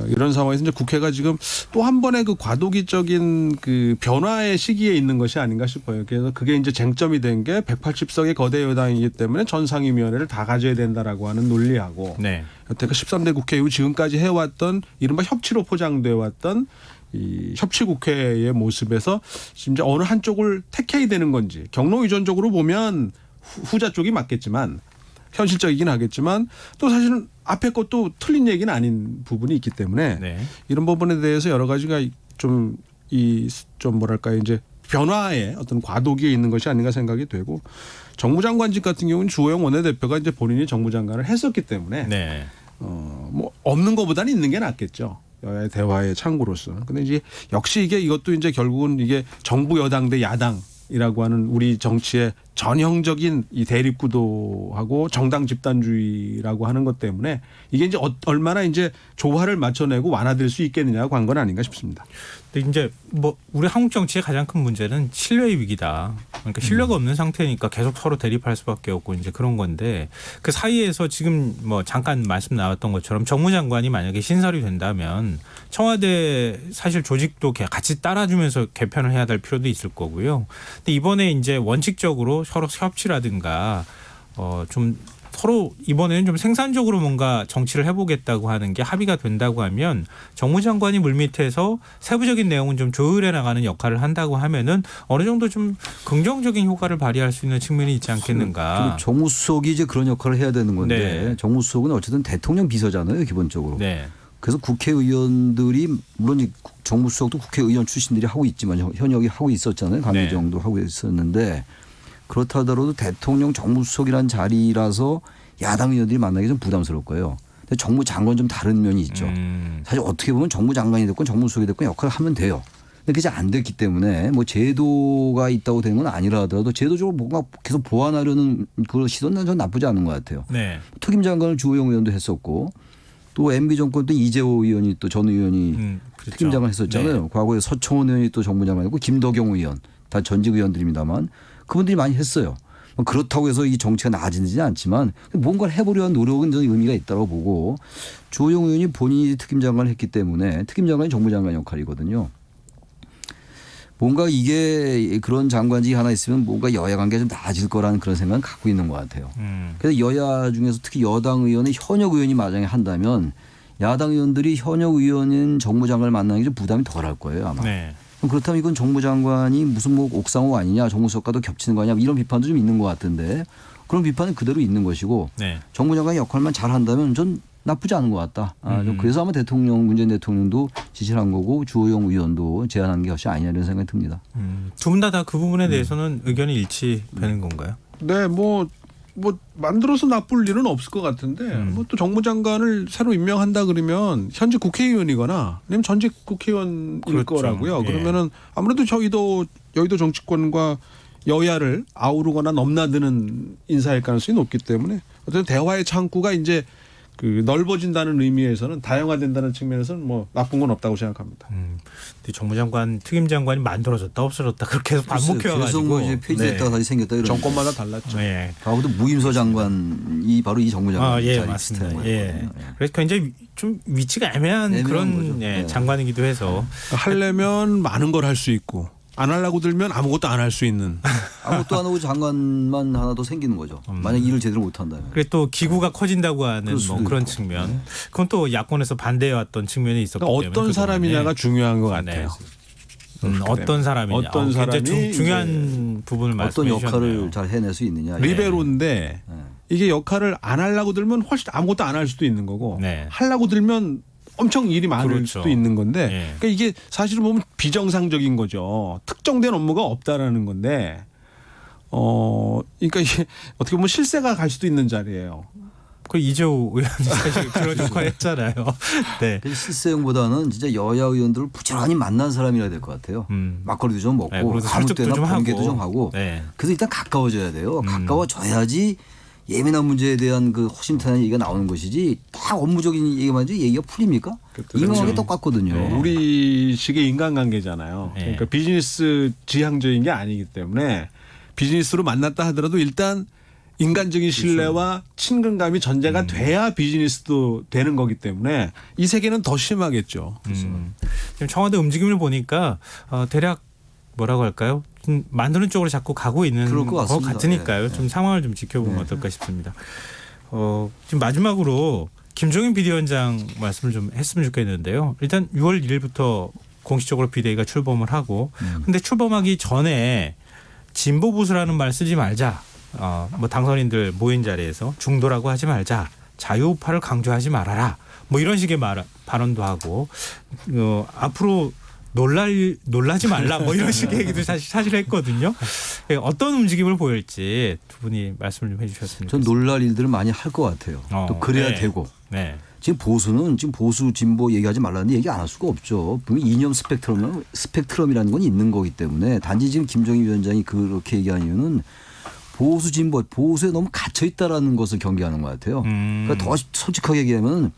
Speaker 3: 이런 상황에서 이제 국회가 지금 또 한 번의 그 과도기적인 그 변화의 시기에 있는 것이 아닌가 싶어요. 그래서 그게 이제 쟁점이 된 게 180석의 거대 여당이기 때문에 전상위위원회를 다 가져야 된다라고 하는 논리하고
Speaker 1: 네.
Speaker 3: 여태껏 13대 국회 이후 지금까지 해왔던 이른바 협치로 포장돼 왔던 이 협치국회의 모습에서 진짜 어느 한쪽을 택해야 되는 건지 경로 유전적으로 보면 후자 쪽이 맞겠지만 현실적이긴 하겠지만 또 사실은 앞에 것도 틀린 얘기는 아닌 부분이 있기 때문에
Speaker 1: 네.
Speaker 3: 이런 부분에 대해서 여러 가지가 좀 뭐랄까요 이제 변화의 어떤 과도기에 있는 것이 아닌가 생각이 되고 정무장관직 같은 경우는 주호영 원내대표가 이제 본인이 정무장관을 했었기 때문에
Speaker 1: 네.
Speaker 3: 뭐 없는 것보다는 있는 게 낫겠죠. 여야의 대화의 창구로서. 근데 이제 역시 이것도 이제 결국은 이게 정부 여당 대 야당이라고 하는 우리 정치의 전형적인 이 대립구도하고 정당 집단주의라고 하는 것 때문에 이게 이제 얼마나 이제 조화를 맞춰내고 완화될 수 있겠느냐가 관건 아닌가 싶습니다.
Speaker 1: 근데 이제 뭐 우리 한국 정치의 가장 큰 문제는 신뢰의 위기다. 그러니까 신뢰가 없는 상태니까 계속 서로 대립할 수밖에 없고 이제 그런 건데 그 사이에서 지금 뭐 잠깐 말씀 나왔던 것처럼 정무장관이 만약에 신설이 된다면 청와대 사실 조직도 같이 따라주면서 개편을 해야 될 필요도 있을 거고요. 근데 이번에 이제 원칙적으로 서로 협치라든가 좀 서로 이번에는 좀 생산적으로 뭔가 정치를 해보겠다고 하는 게 합의가 된다고 하면 정무장관이 물밑에서 세부적인 내용은 좀 조율해 나가는 역할을 한다고 하면은 어느 정도 좀 긍정적인 효과를 발휘할 수 있는 측면이 있지 않겠는가.
Speaker 4: 그리고 정무수석이 이제 그런 역할을 해야 되는 건데
Speaker 1: 네.
Speaker 4: 정무수석은 어쨌든 대통령 비서잖아요, 기본적으로.
Speaker 1: 네.
Speaker 4: 그래서 국회의원들이 물론 정무수석도 국회의원 출신들이 하고 있지만 현역이 하고 있었잖아요. 강기정도
Speaker 1: 네.
Speaker 4: 하고 있었는데 그렇다 하더라도 대통령 정무수석이라는 자리라서 야당 의원들이 만나기 좀 부담스러울 거예요. 근데 정무장관 좀 다른 면이 있죠. 사실 어떻게 보면 정무장관이 됐건 정무수석이 됐건 역할을 하면 돼요. 근데 그게 잘 안 됐기 때문에 뭐 제도가 있다고 되는 건 아니라 하더라도 제도적으로 뭔가 계속 보완하려는 그 시도는 전 나쁘지 않은 것 같아요.
Speaker 1: 네.
Speaker 4: 특임장관을 주호영 의원도 했었고 또 MB 정권 때 이재호 의원이 또 전 의원이
Speaker 1: 그렇죠.
Speaker 4: 특임장관 했었잖아요.
Speaker 1: 네.
Speaker 4: 과거에 서청원 의원이 또 정무장관이고 김덕영 의원 다 전직 의원들입니다만 그분들이 많이 했어요. 그렇다고 해서 이 정치가 나아지지는 않지만 뭔가를 해보려 한 노력은 저는 의미가 있다고 보고 주호영 의원이 본인이 특임장관을 했기 때문에 특임장관이 정무장관 역할이거든요. 뭔가 이게 그런 장관직이 하나 있으면 뭔가 여야 관계가 좀 나아질 거라는 그런 생각은 갖고 있는 것 같아요. 그래서 여야 중에서 특히 여당 의원은 현역 의원이 만약에 한다면 야당 의원들이 현역 의원인 정무장관을 만나는 게 좀 부담이 덜할 거예요 아마.
Speaker 1: 네.
Speaker 4: 그럼 그렇다면 이건 정무장관이 무슨 뭐 옥상호 아니냐 정무수석과도 겹치는 거 아니냐 이런 비판도 좀 있는 것 같은데 그런 비판은 그대로 있는 것이고
Speaker 1: 네.
Speaker 4: 정무장관 역할만 잘한다면 전 나쁘지 않은 것 같다. 좀 그래서 아마 문재인 대통령도 지시를 한 거고 주호영 의원도 제안한 것이 아니냐 이런 생각이 듭니다.
Speaker 1: 두 분 다 그 부분에 대해서는 의견이 일치되는 건가요?
Speaker 3: 네, 뭐 만들어서 나쁠 일은 없을 것 같은데 뭐 또 정무장관을 새로 임명한다 그러면 현직 국회의원이거나 아니면 전직 국회의원일
Speaker 1: 그렇죠.
Speaker 3: 거라고요.
Speaker 1: 예.
Speaker 3: 그러면은 아무래도 여의도 정치권과 여야를 아우르거나 넘나드는 인사일 가능성이 높기 때문에 어쨌든 대화의 창구가 이제 그 넓어진다는 의미에서는 다양화된다는 측면에서는 뭐 나쁜 건 없다고 생각합니다.
Speaker 1: 근데 정무장관, 특임장관이 만들어졌다 없어졌다 그렇게 해서 반복해와가지고
Speaker 4: 계속 뭐 이제 폐지됐다가 다시 생겼다 이런.
Speaker 3: 정권마다 달랐죠.
Speaker 1: 네.
Speaker 4: 과거도 무임서 장관이 바로 이 정무장관
Speaker 1: 예,
Speaker 4: 자리
Speaker 1: 맞습니다.
Speaker 4: 비슷한
Speaker 1: 예.
Speaker 4: 거예요.
Speaker 1: 그래서 굉장히 좀 위치가 애매한
Speaker 4: 애매한
Speaker 1: 그런
Speaker 4: 거죠. 네.
Speaker 1: 장관이기도 해서
Speaker 3: 하려면 많은 걸 할 수 있고 안 하려고 들면 아무것도 안 할 수 있는.
Speaker 4: 아무것도 안 하고 장관만 하나 더 생기는 거죠. 만약 일을 제대로 못한다면.
Speaker 1: 그리고 또 기구가 커진다고 하는
Speaker 4: 그럴 수도
Speaker 1: 뭐 그런
Speaker 4: 있고.
Speaker 1: 측면. 그건 또 야권에서 반대해왔던 측면이 있었기 때문에
Speaker 3: 어떤 사람이냐가 중요한 것 같아요.
Speaker 1: 어떤 사람이냐.
Speaker 3: 어떤 사람이
Speaker 1: 중요한 부분을
Speaker 4: 어떤
Speaker 1: 말씀해
Speaker 4: 역할을
Speaker 1: 주셨네요.
Speaker 4: 잘 해낼 수 있느냐.
Speaker 3: 리베로인데
Speaker 4: 네.
Speaker 3: 이게 역할을 안 하려고 들면 훨씬 아무것도 안 할 수도 있는 거고
Speaker 1: 네.
Speaker 3: 하려고 들면 엄청 일이 많을
Speaker 1: 그렇죠.
Speaker 3: 수도 있는 건데
Speaker 1: 예.
Speaker 3: 그러니까 이게 사실은 보면 비정상적인 거죠. 특정된 업무가 없다라는 건데 그러니까 이게 어떻게 보면 실세가 갈 수도 있는 자리예요.
Speaker 1: 그 이재호 의원이 사실 그런 역할 했잖아요. 네.
Speaker 4: 실세형보다는 진짜 여야 의원들을 부지런히 만난 사람이라 될 것 같아요. 막걸리도 좀 먹고
Speaker 1: 네, 그래도
Speaker 4: 아무
Speaker 1: 설득도
Speaker 4: 때나
Speaker 1: 좀
Speaker 4: 번개도
Speaker 1: 하고.
Speaker 4: 좀 하고.
Speaker 1: 네.
Speaker 4: 그래서 일단 가까워져야 돼요. 가까워져야지 예민한 문제에 대한 그 허심탄회한 얘기가 나오는 것이지 딱 업무적인 얘기만 해도 얘기가 풀립니까? 이명하게 똑같거든요.
Speaker 1: 네.
Speaker 3: 우리식의 인간관계잖아요.
Speaker 1: 네.
Speaker 3: 그러니까 비즈니스 지향적인 게 아니기 때문에 비즈니스로 만났다 하더라도 일단 인간적인 신뢰와 친근감이 전제가 돼야 비즈니스도 되는 거기 때문에 이 세계는 더 심하겠죠.
Speaker 1: 지금 청와대 움직임을 보니까 대략 뭐라고 할까요? 좀 만드는 쪽으로 자꾸 가고 있는
Speaker 4: 그럴 것
Speaker 1: 것
Speaker 4: 같습니다.
Speaker 1: 같으니까요.
Speaker 4: 네.
Speaker 1: 좀 상황을 좀 지켜보면 어떨까 싶습니다. 지금 마지막으로 김종인 비대위원장 말씀을 좀 했으면 좋겠는데요. 일단 6월 1일부터 공식적으로 비대위가 출범을 하고 근데 출범하기 전에 진보 보수라는 말 쓰지 말자. 뭐 당선인들 모인 자리에서 중도라고 하지 말자. 자유우파를 강조하지 말아라. 뭐 이런 식의 발언도 하고 앞으로 놀라지 말라. 뭐 이런 식의 얘기도 사실 했거든요. 어떤 움직임을 보일지 두 분이 말씀을 좀 해주셨으면
Speaker 4: 전
Speaker 1: 좋겠습니다.
Speaker 4: 놀랄 일들을 많이 할 것 같아요. 또 그래야
Speaker 1: 네.
Speaker 4: 되고.
Speaker 1: 네.
Speaker 4: 지금 보수 진보 얘기하지 말라는 얘기 안 할 수가 없죠. 분명히 이념 스펙트럼이라는 건 있는 거기 때문에 단지 지금 김종인 위원장이 그렇게 얘기한 이유는 보수 진보 보수에 너무 갇혀 있다라는 것을 경계하는 것 같아요. 그러니까 더 솔직하게 얘기하면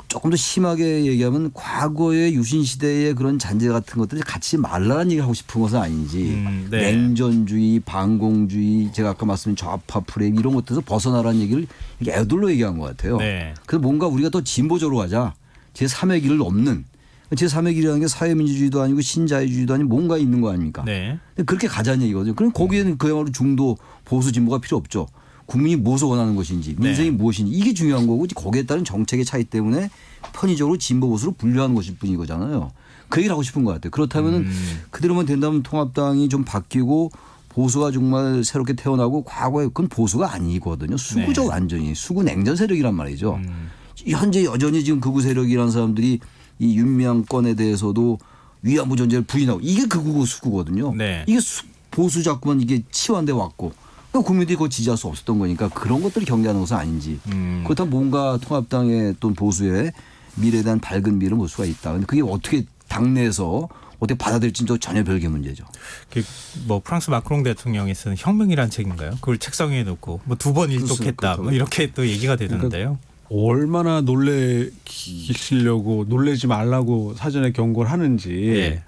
Speaker 4: 조금 더 심하게 얘기하면 과거의 유신 시대의 그런 잔재 같은 것들을 갖지 말라는 얘기를 하고 싶은 것은 아닌지
Speaker 1: 네.
Speaker 4: 냉전주의, 반공주의, 제가 아까 말씀드린 좌파 프레임 이런 것들에서 벗어나라는 얘기를 이렇게 애들로 얘기한 것 같아요.
Speaker 1: 네.
Speaker 4: 그래서 뭔가 우리가 더 진보적으로 가자. 제3의 길을 넘는. 제3의 길이라는 게 사회민주주의도 아니고 신자유주의도 아니고 뭔가 있는 거 아닙니까?
Speaker 1: 네.
Speaker 4: 근데 그렇게 가자는 얘기거든요. 그럼 거기에는 그야말로 중도 보수 진보가 필요 없죠. 국민이 무엇을 원하는 것인지 민생이 무엇인지 이게 중요한 거고 거기에 따른 정책의 차이 때문에 편의적으로 진보 보수로 분류하는 것일 뿐인 거잖아요. 그 얘기를 하고 싶은 것 같아요. 그렇다면 그대로만 된다면 통합당이 좀 바뀌고 보수가 정말 새롭게 태어나고 과거에 그건 보수가 아니거든요. 수구죠.
Speaker 1: 네.
Speaker 4: 완전히. 수구 냉전 세력이란 말이죠. 현재 여전히 지금 극우 세력이라는 사람들이 이 윤미향건에 대해서도 위안부 전제를 부인하고 이게 극우고 수구거든요.
Speaker 1: 네.
Speaker 4: 이게 보수 자꾸만 이게 치환돼 왔고 그러니까 국민들이 그걸 지지할 수 없었던 거니까 그런 것들을 경계하는 것은 아닌지. 그렇다면 뭔가 통합당의 또는 보수의 미래에 대한 밝은 미래를 볼 수가 있다. 근데 그게 어떻게 당내에서 어떻게 받아들일지는 전혀 별개 문제죠.
Speaker 1: 뭐 프랑스 마크롱 대통령이 쓴 혁명이란 책인가요? 그걸 책상 위에 놓고 뭐 2번 일독했다. 뭐 이렇게 또 얘기가 되던데요.
Speaker 3: 얼마나 놀래키시려고 놀래지 말라고 사전에 경고를 하는지
Speaker 1: 예.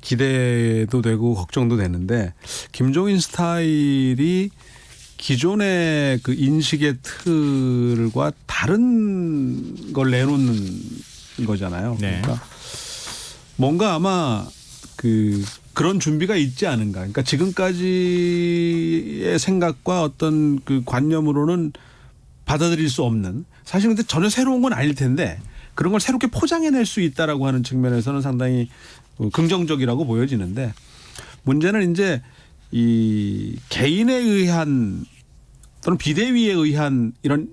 Speaker 3: 기대도 되고 걱정도 되는데 김종인 스타일이 기존의 그 인식의 틀과 다른 걸 내놓는 거잖아요.
Speaker 1: 네.
Speaker 3: 그러니까 뭔가 아마 그런 준비가 있지 않은가. 그러니까 지금까지의 생각과 어떤 그 관념으로는 받아들일 수 없는 사실 근데 전혀 새로운 건 아닐 텐데 그런 걸 새롭게 포장해낼 수 있다라고 하는 측면에서는 상당히 긍정적이라고 보여지는데 문제는 이제 이 개인에 의한 또는 비대위에 의한 이런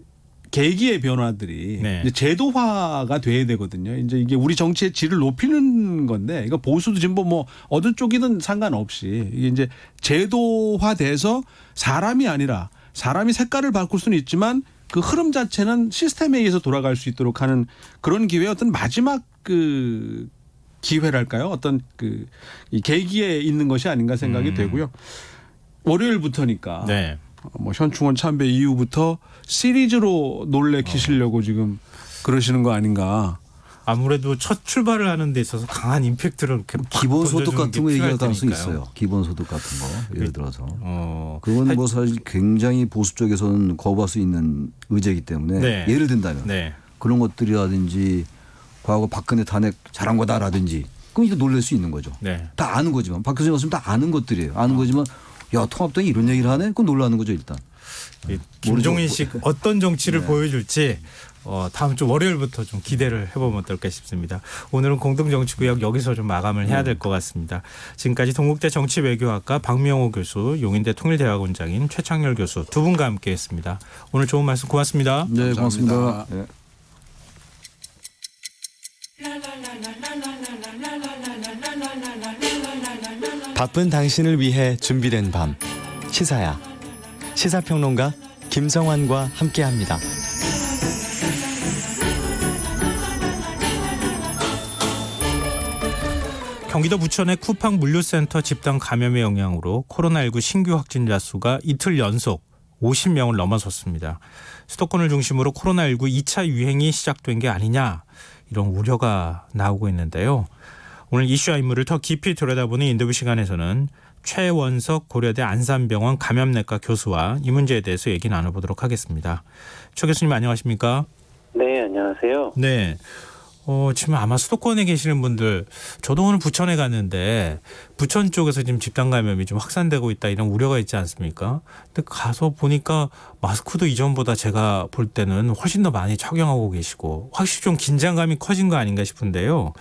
Speaker 3: 계기의 변화들이
Speaker 1: 네.
Speaker 3: 이제 제도화가 돼야 되거든요. 이제 이게 우리 정치의 질을 높이는 건데 이거 보수도 진보 뭐 어느 쪽이든 상관없이 이게 이제 제도화돼서 사람이 아니라 사람이 색깔을 바꿀 수는 있지만 그 흐름 자체는 시스템에 의해서 돌아갈 수 있도록 하는 그런 기회의 어떤 마지막 그 기회랄까요? 어떤 이 계기에 있는 것이 아닌가 생각이 되고요. 월요일부터니까
Speaker 1: 네.
Speaker 3: 뭐 현충원 참배 이후부터 시리즈로 놀래키시려고 지금 그러시는 거 아닌가.
Speaker 4: 아무래도
Speaker 1: 첫 출발을 하는 데 있어서 강한 임팩트를 이렇게 팍
Speaker 4: 기본소득
Speaker 1: 던져주는
Speaker 4: 같은
Speaker 1: 게
Speaker 4: 거 얘기할
Speaker 1: 필요할
Speaker 4: 가능성이
Speaker 1: 테니까요.
Speaker 4: 있어요. 기본소득 같은 거 예를 들어서.
Speaker 1: 그건
Speaker 4: 그건 뭐 사실 굉장히 보수 쪽에서는 거부할 수 있는 의제이기 때문에
Speaker 1: 네.
Speaker 4: 예를 든다면
Speaker 1: 네.
Speaker 4: 그런 것들이라든지 과거 박근혜 탄핵 잘한 거다라든지 그럼 이거 놀랄 수 있는 거죠.
Speaker 1: 네.
Speaker 4: 다 아는 거지만 박 교수님 말씀 다 아는 것들이에요. 아는 거지만 야 통합당이 이런 얘기를 하네? 그건 놀라는 거죠 일단.
Speaker 1: 김종인식 어떤 정치를 보여줄지 다음 주 월요일부터 좀 기대를 해보면 어떨까 싶습니다. 오늘은 공동정치구역 여기서 좀 마감을 해야 될 것 같습니다. 지금까지 동국대 정치외교학과 박명호 교수, 용인대 통일대학원장인 최창렬 교수 두 분과 함께했습니다. 오늘 좋은 말씀 고맙습니다.
Speaker 4: 네,
Speaker 3: 감사합니다.
Speaker 4: 고맙습니다. 네.
Speaker 5: 바쁜 당신을 위해 준비된 밤 시사야. 시사평론가 김성환과 함께합니다.
Speaker 1: 경기도 부천의 쿠팡 물류센터 집단 감염의 영향으로 코로나19 신규 확진자 수가 이틀 연속 50명을 넘어섰습니다. 수도권을 중심으로 코로나19 2차 유행이 시작된 게 아니냐 이런 우려가 나오고 있는데요. 오늘 이슈와 인물을 더 깊이 들여다보는 인터뷰 시간에서는 최원석 고려대 안산병원 감염내과 교수와 이 문제에 대해서 얘기 나눠보도록 하겠습니다. 최 교수님 안녕하십니까?
Speaker 6: 네, 안녕하세요.
Speaker 1: 네. 지금 아마 수도권에 계시는 분들, 저도 오늘 부천에 갔는데 부천 쪽에서 지금 집단 감염이 좀 확산되고 있다 이런 우려가 있지 않습니까? 근데 가서 보니까 마스크도 이전보다 제가 볼 때는 훨씬 더 많이 착용하고 계시고 확실히 좀 긴장감이 커진 거 아닌가 싶은데요.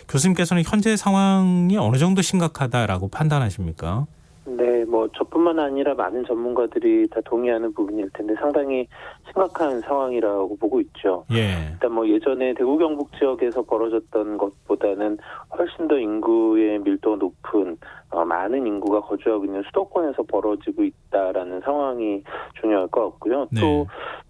Speaker 1: 교수님께서는 현재 상황이 어느 정도 심각하다라고 판단하십니까?
Speaker 6: 네, 저뿐만 아니라 많은 전문가들이 다 동의하는 부분일 텐데 상당히 심각한 상황이라고 보고 있죠.
Speaker 1: 예.
Speaker 6: 일단 예전에 대구 경북 지역에서 벌어졌던 것보다는 훨씬 더 인구의 밀도가 높은 많은 인구가 거주하고 있는 수도권에서 벌어지고 있다라는 상황이 중요할 것 같고요.
Speaker 1: 네.
Speaker 6: 또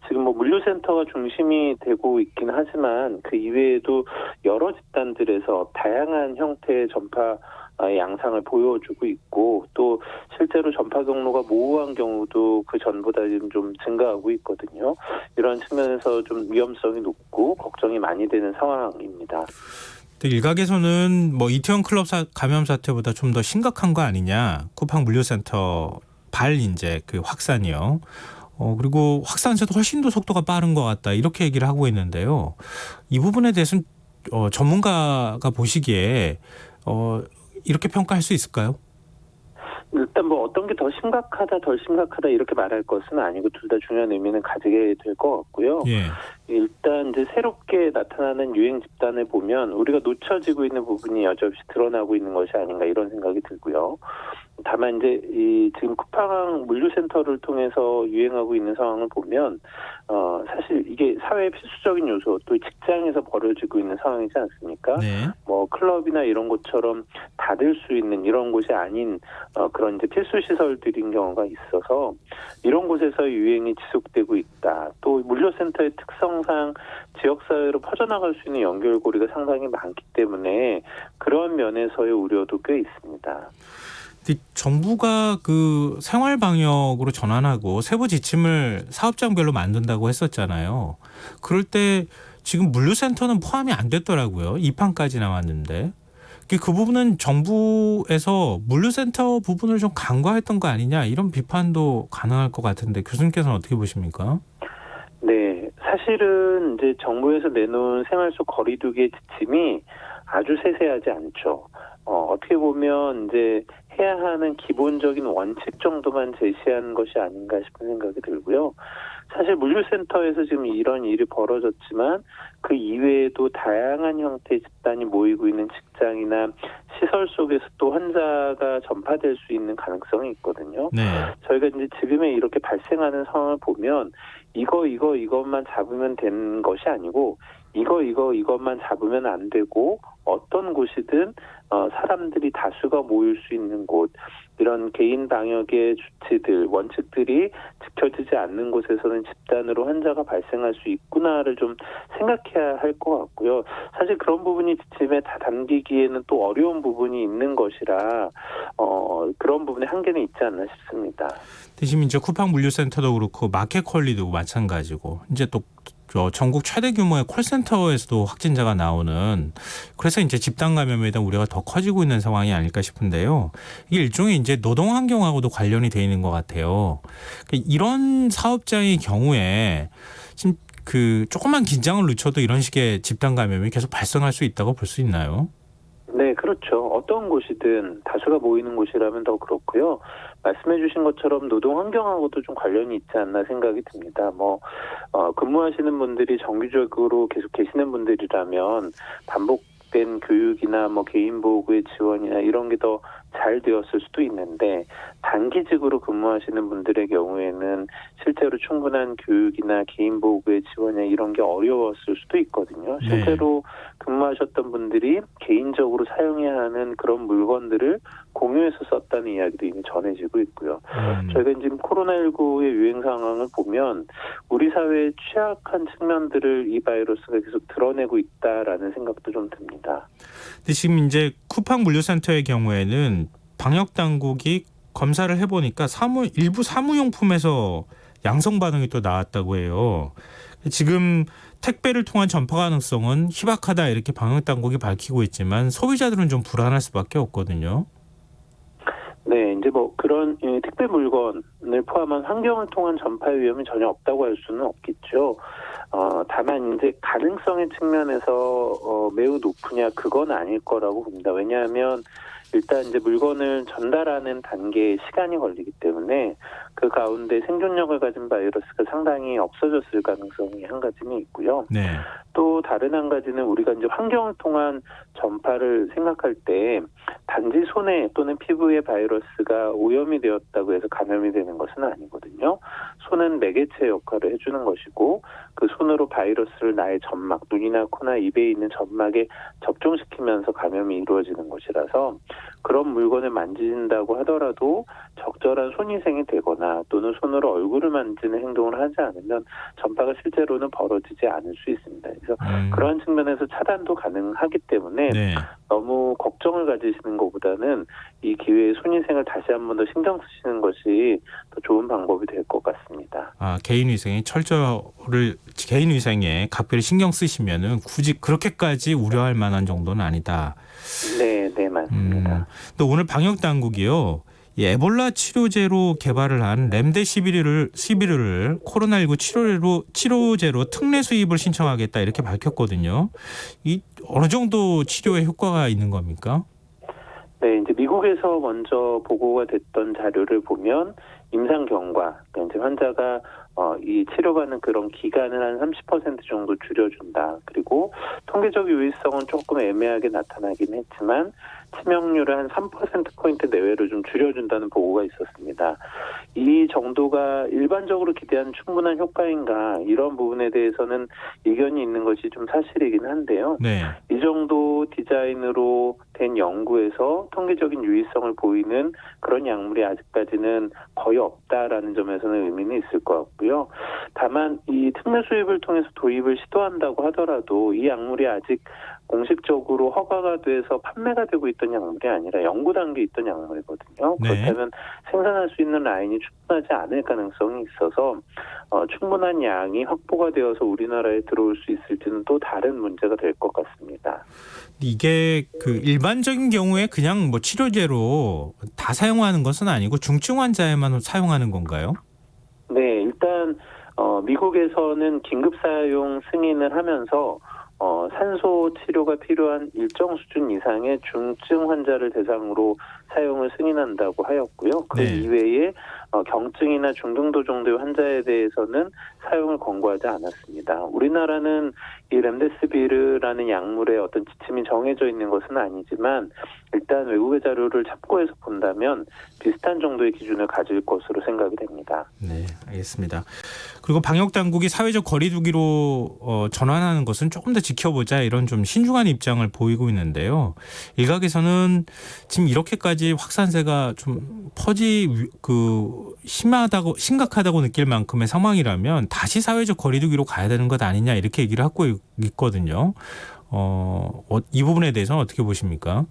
Speaker 6: 지금 물류센터가 중심이 되고 있긴 하지만 그 이외에도 여러 집단들에서 다양한 형태의 전파 양상을 보여주고 있고 또 실제로 전파 경로가 모호한 경우도 그 전보다 좀 증가하고 있거든요. 이런 측면에서 좀 위험성이 높고 걱정이 많이 되는 상황입니다.
Speaker 1: 일각에서는 이태원 클럽 감염 사태보다 좀 더 심각한 거 아니냐. 쿠팡 물류센터 이제 그 확산이요. 그리고 확산세도 훨씬 더 속도가 빠른 것 같다. 이렇게 얘기를 하고 있는데요. 이 부분에 대해서는 전문가가 보시기에 이렇게 평가할 수 있을까요?
Speaker 6: 일단 어떤 게 더 심각하다, 덜 심각하다 이렇게 말할 것은 아니고 둘 다 중요한 의미는 가지게 될 것 같고요.
Speaker 1: 예.
Speaker 6: 일단 이제 새롭게 나타나는 유행 집단을 보면 우리가 놓쳐지고 있는 부분이 여전히 드러나고 있는 것이 아닌가 이런 생각이 들고요. 다만 이제 지금 쿠팡 물류센터를 통해서 유행하고 있는 상황을 보면 사실 이게 사회의 필수적인 요소 또 직장에서 벌어지고 있는 상황이지 않습니까?
Speaker 1: 네.
Speaker 6: 클럽이나 이런 곳처럼 닫을 수 있는 이런 곳이 아닌 그런 이제 필수 시설들인 경우가 있어서 이런 곳에서 유행이 지속되고 있다. 또 물류센터의 특성상 지역사회로 퍼져나갈 수 있는 연결고리가 상당히 많기 때문에 그런 면에서의 우려도 꽤 있습니다.
Speaker 1: 정부가 그 생활 방역으로 전환하고 세부 지침을 사업장별로 만든다고 했었잖아요. 그럴 때 지금 물류센터는 포함이 안 됐더라고요. 2판까지 나왔는데. 그 부분은 정부에서 물류센터 부분을 좀 간과했던 거 아니냐 이런 비판도 가능할 것 같은데 교수님께서는 어떻게 보십니까?
Speaker 6: 네, 사실은 이제 정부에서 내놓은 생활 속 거리두기 지침이 아주 세세하지 않죠. 어떻게 보면 이제 해야 하는 기본적인 원칙 정도만 제시한 것이 아닌가 싶은 생각이 들고요. 사실 물류센터에서 지금 이런 일이 벌어졌지만 그 이외에도 다양한 형태의 집단이 모이고 있는 직장이나 시설 속에서 또 환자가 전파될 수 있는 가능성이 있거든요.
Speaker 1: 네.
Speaker 6: 저희가 이제 지금에 이렇게 발생하는 상황을 보면 이것만 잡으면 되는 것이 아니고 이것만 잡으면 안 되고 어떤 곳이든 사람들이 다수가 모일 수 있는 곳 이런 개인 방역의 주치들 원칙들이 지켜지지 않는 곳에서는 집단으로 환자가 발생할 수 있구나를 좀 생각해야 할 것 같고요. 사실 그런 부분이 지침에 다 담기기에는 또 어려운 부분이 있는 것이라 그런 부분에 한계는 있지 않나 싶습니다.
Speaker 1: 대신 이제 쿠팡 물류센터도 그렇고 마켓컬리도 마찬가지고 이제 또 전국 최대 규모의 콜센터에서도 확진자가 나오는 그래서 이제 집단 감염에 대한 우려가 더 커지고 있는 상황이 아닐까 싶은데요. 이게 일종의 이제 노동 환경하고도 관련이 돼 있는 것 같아요. 이런 사업장의 경우에 지금 그 조금만 긴장을 늦춰도 이런 식의 집단 감염이 계속 발생할 수 있다고 볼 수 있나요?
Speaker 6: 네, 그렇죠. 어떤 곳이든 다수가 모이는 곳이라면 더 그렇고요. 말씀해 주신 것처럼 노동 환경하고도 좀 관련이 있지 않나 생각이 듭니다. 근무하시는 분들이 정기적으로 계속 계시는 분들이라면 반복된 교육이나 개인 보호구의 지원이나 이런 게 더 잘 되었을 수도 있는데 단기직으로 근무하시는 분들의 경우에는 실제로 충분한 교육이나 개인보호구의 지원이나 이런 게 어려웠을 수도 있거든요. 실제로 근무하셨던 분들이 개인적으로 사용해야 하는 그런 물건들을 공유해서 썼다는 이야기도 이미 전해지고 있고요. 저희가 지금 코로나19의 유행 상황을 보면 우리 사회의 취약한 측면들을 이 바이러스가 계속 드러내고 있다라는 생각도 좀 듭니다.
Speaker 1: 근데 지금 이제 쿠팡 물류센터의 경우에는 방역 당국이 검사를 해보니까 일부 사무용품에서 양성 반응이 또 나왔다고 해요. 지금 택배를 통한 전파 가능성은 희박하다 이렇게 방역 당국이 밝히고 있지만 소비자들은 좀 불안할 수밖에 없거든요.
Speaker 6: 네, 이제 뭐 그런 택배 물건을 포함한 환경을 통한 전파 위험이 전혀 없다고 할 수는 없겠죠. 다만 이제 가능성의 측면에서 매우 높으냐 그건 아닐 거라고 봅니다. 왜냐하면 일단 이제 물건을 전달하는 단계에 시간이 걸리기 때문에 그 가운데 생존력을 가진 바이러스가 상당히 없어졌을 가능성이 한 가지는 있고요.
Speaker 1: 네.
Speaker 6: 또 다른 한 가지는 우리가 이제 환경을 통한 전파를 생각할 때 단지 손에 또는 피부에 바이러스가 오염이 되었다고 해서 감염이 되는 것은 아니거든요. 손은 매개체 역할을 해주는 것이고 그 손으로 바이러스를 나의 점막, 눈이나 코나 입에 있는 점막에 접종시키면서 감염이 이루어지는 것이라서 그런 물건을 만진다고 하더라도 적절한 손위생이 되거나 또는 손으로 얼굴을 만지는 행동을 하지 않으면 전파가 실제로는 벌어지지 않을 수 있습니다. 그래서 그런 측면에서 차단도 가능하기 때문에
Speaker 1: 네.
Speaker 6: 너무 걱정을 가지시는 것보다는 이 기회에 손위생을 다시 한 번 더 신경 쓰시는 것이 더 좋은 방법이 될 것 같습니다.
Speaker 1: 개인위생에 각별히 신경 쓰시면은 굳이 그렇게까지 우려할 만한 정도는 아니다.
Speaker 6: 네, 맞습니다.
Speaker 1: 또 오늘 방역 당국이요. 이 에볼라 치료제로 개발을 한 렘데시비르를 코로나19 치료제로 특례 수입을 신청하겠다 이렇게 밝혔거든요. 이 어느 정도 치료에 효과가 있는 겁니까?
Speaker 6: 네, 이제 미국에서 먼저 보고가 됐던 자료를 보면 임상 경과, 그러니까 이제 환자가 이 치료받는 그런 기간을 한 30% 정도 줄여준다. 그리고 통계적 유의성은 조금 애매하게 나타나긴 했지만 치명률을 한 3%포인트 내외로 좀 줄여준다는 보고가 있었습니다. 이 정도가 일반적으로 기대한 충분한 효과인가 이런 부분에 대해서는 의견이 있는 것이 좀 사실이긴 한데요.
Speaker 1: 네.
Speaker 6: 이 정도 디자인으로 된 연구에서 통계적인 유의성을 보이는 그런 약물이 아직까지는 거의 없다라는 점에서는 의미는 있을 것 같고요. 다만 이 특례 수입을 통해서 도입을 시도한다고 하더라도 이 약물이 아직 공식적으로 허가가 돼서 판매가 되고 있던 약물이 아니라 연구 단계에 있던 약물이거든요.
Speaker 1: 네.
Speaker 6: 그렇다면 생산할 수 있는 라인이 충분하지 않을 가능성이 있어서 충분한 양이 확보가 되어서 우리나라에 들어올 수 있을지는 또 다른 문제가 될 것 같습니다.
Speaker 1: 이게 그 일반적인 경우에 그냥 뭐 치료제로 다 사용하는 것은 아니고 중증 환자에만 사용하는 건가요?
Speaker 6: 네, 일단 미국에서는 긴급 사용 승인을 하면서 산소 치료가 필요한 일정 수준 이상의 중증 환자를 대상으로 사용을 승인한다고 하였고요. 그
Speaker 1: 네.
Speaker 6: 이외에 경증이나 중등도 정도의 환자에 대해서는 사용을 권고하지 않았습니다. 우리나라는 이 렘데시비르라는 약물의 어떤 지침이 정해져 있는 것은 아니지만 일단 외국의 자료를 참고해서 본다면 비슷한 정도의 기준을 가질 것으로 생각이 됩니다.
Speaker 1: 네, 알겠습니다. 그리고 방역 당국이 사회적 거리두기로 전환하는 것은 조금 더 지켜보자 이런 좀 신중한 입장을 보이고 있는데요. 일각에서는 지금 이렇게까지 확산세가 좀 심각하다고 느낄 만큼의 상황이라면 다시 사회적 거리두기로 가야 되는 것 아니냐 이렇게 얘기를 하고 있거든요. 이 부분에 대해서는 어떻게 보십니까?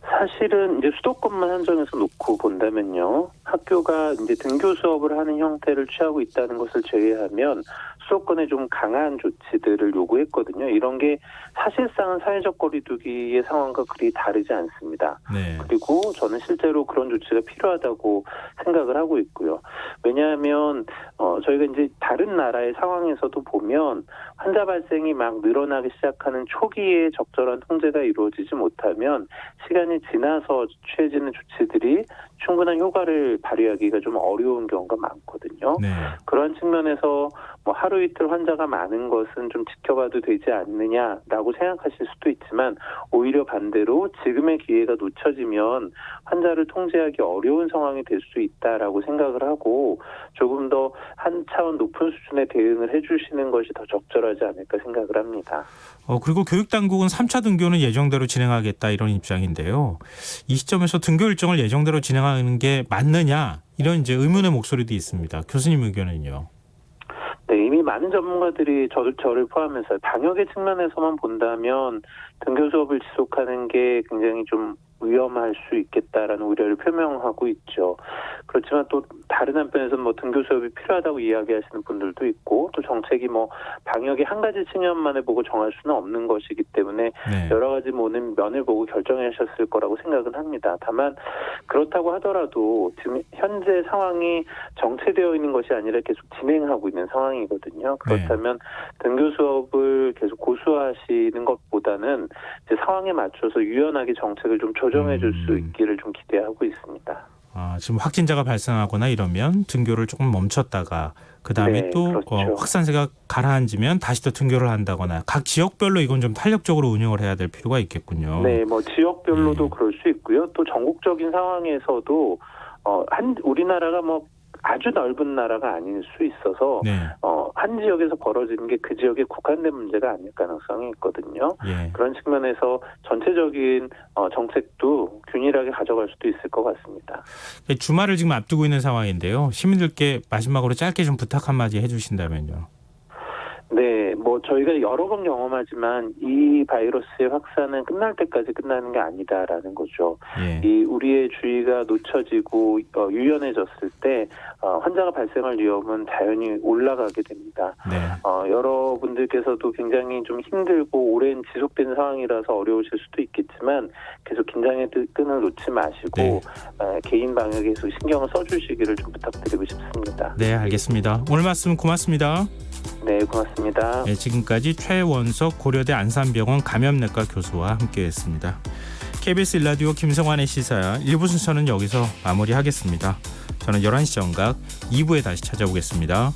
Speaker 6: 사실은 이제 수도권만 한정해서 놓고 본다면요. 학교가 이제 등교 수업을 하는 형태를 취하고 있다는 것을 제외하면 수도권에 좀 강한 조치들을 요구했거든요. 이런 게 사실상은 사회적 거리두기의 상황과 그리 다르지 않습니다.
Speaker 1: 네.
Speaker 6: 그리고 저는 실제로 그런 조치가 필요하다고 생각을 하고 있고요. 왜냐하면 저희가 이제 다른 나라의 상황에서도 보면 환자 발생이 막 늘어나기 시작하는 초기에 적절한 통제가 이루어지지 못하면 시간이 지나서 취해지는 조치들이 충분한 효과를 발휘하기가 좀 어려운 경우가 많거든요.
Speaker 1: 네.
Speaker 6: 그런 측면에서 뭐 하루 이틀 환자가 많은 것은 좀 지켜봐도 되지 않느냐라고 생각하실 수도 있지만 오히려 반대로 지금의 기회가 놓쳐지면 환자를 통제하기 어려운 상황이 될 수 있다라고 생각을 하고 조금 더 한 차원 높은 수준의 대응을 해주시는 것이 더 적절하지 않을까 생각을 합니다.
Speaker 1: 그리고 교육당국은 3차 등교는 예정대로 진행하겠다 이런 입장인데요. 이 시점에서 등교 일정을 예정대로 진행하는 게 맞느냐 이런 이제 의문의 목소리도 있습니다. 교수님 의견은요?
Speaker 6: 네, 이미 많은 전문가들이 저를 포함해서 방역의 측면에서만 본다면 등교 수업을 지속하는 게 굉장히 좀 위험할 수 있겠다라는 우려를 표명하고 있죠. 그렇지만 또 다른 한편에서는 뭐 등교 수업이 필요하다고 이야기하시는 분들도 있고 또 정책이 뭐 방역의 한 가지 측면만을 보고 정할 수는 없는 것이기 때문에
Speaker 1: 네.
Speaker 6: 여러 가지 모든 면을 보고 결정하셨을 거라고 생각은 합니다. 다만 그렇다고 하더라도 지금 현재 상황이 정체되어 있는 것이 아니라 계속 진행하고 있는 상황이거든요. 그렇다면 등교 수업을 계속 고수하시는 것보다는 이제 상황에 맞춰서 유연하게 정책을 좀 조정해 줄 수 있기를 좀 기대하고 있습니다.
Speaker 1: 지금 확진자가 발생하거나 이러면 등교를 조금 멈췄다가 그다음에
Speaker 6: 네,
Speaker 1: 또
Speaker 6: 그렇죠.
Speaker 1: 확산세가 가라앉으면 다시 또 등교를 한다거나 각 지역별로 이건 좀 탄력적으로 운영을 해야 될 필요가 있겠군요.
Speaker 6: 네, 뭐 지역별로도
Speaker 1: 네.
Speaker 6: 그럴 수 있고요. 또 전국적인 상황에서도 우리나라가 뭐 아주 넓은 나라가 아닐 수 있어서
Speaker 1: 네.
Speaker 6: 한 지역에서 벌어지는 게 그 지역에 국한된 문제가 아닐 가능성이 있거든요.
Speaker 1: 예.
Speaker 6: 그런 측면에서 전체적인 정책도 균일하게 가져갈 수도 있을 것 같습니다.
Speaker 1: 주말을 지금 앞두고 있는 상황인데요. 시민들께 마지막으로 짧게 좀 부탁 한마디 해주신다면요.
Speaker 6: 네, 뭐 저희가 여러 번 경험하지만 이 바이러스의 확산은 끝날 때까지 끝나는 게 아니다라는 거죠.
Speaker 1: 예.
Speaker 6: 이 우리의 주의가 놓쳐지고 유연해졌을 때 환자가 발생할 위험은 자연히 올라가게 됩니다.
Speaker 1: 네.
Speaker 6: 여러분들께서도 굉장히 좀 힘들고 오랜 지속된 상황이라서 어려우실 수도 있겠지만 계속 긴장의 끈을 놓지 마시고
Speaker 1: 네.
Speaker 6: 개인 방역에 계속 신경을 써주시기를 좀 부탁드리고 싶습니다.
Speaker 1: 네, 알겠습니다. 오늘 말씀 고맙습니다.
Speaker 6: 네, 고맙습니다.
Speaker 1: 네, 지금까지 최원석 고려대 안산병원 감염내과 교수와 함께했습니다. KBS 1라디오 김성환의 시사야 1부 순서는 여기서 마무리하겠습니다. 저는 11시 정각 2부에 다시 찾아오겠습니다.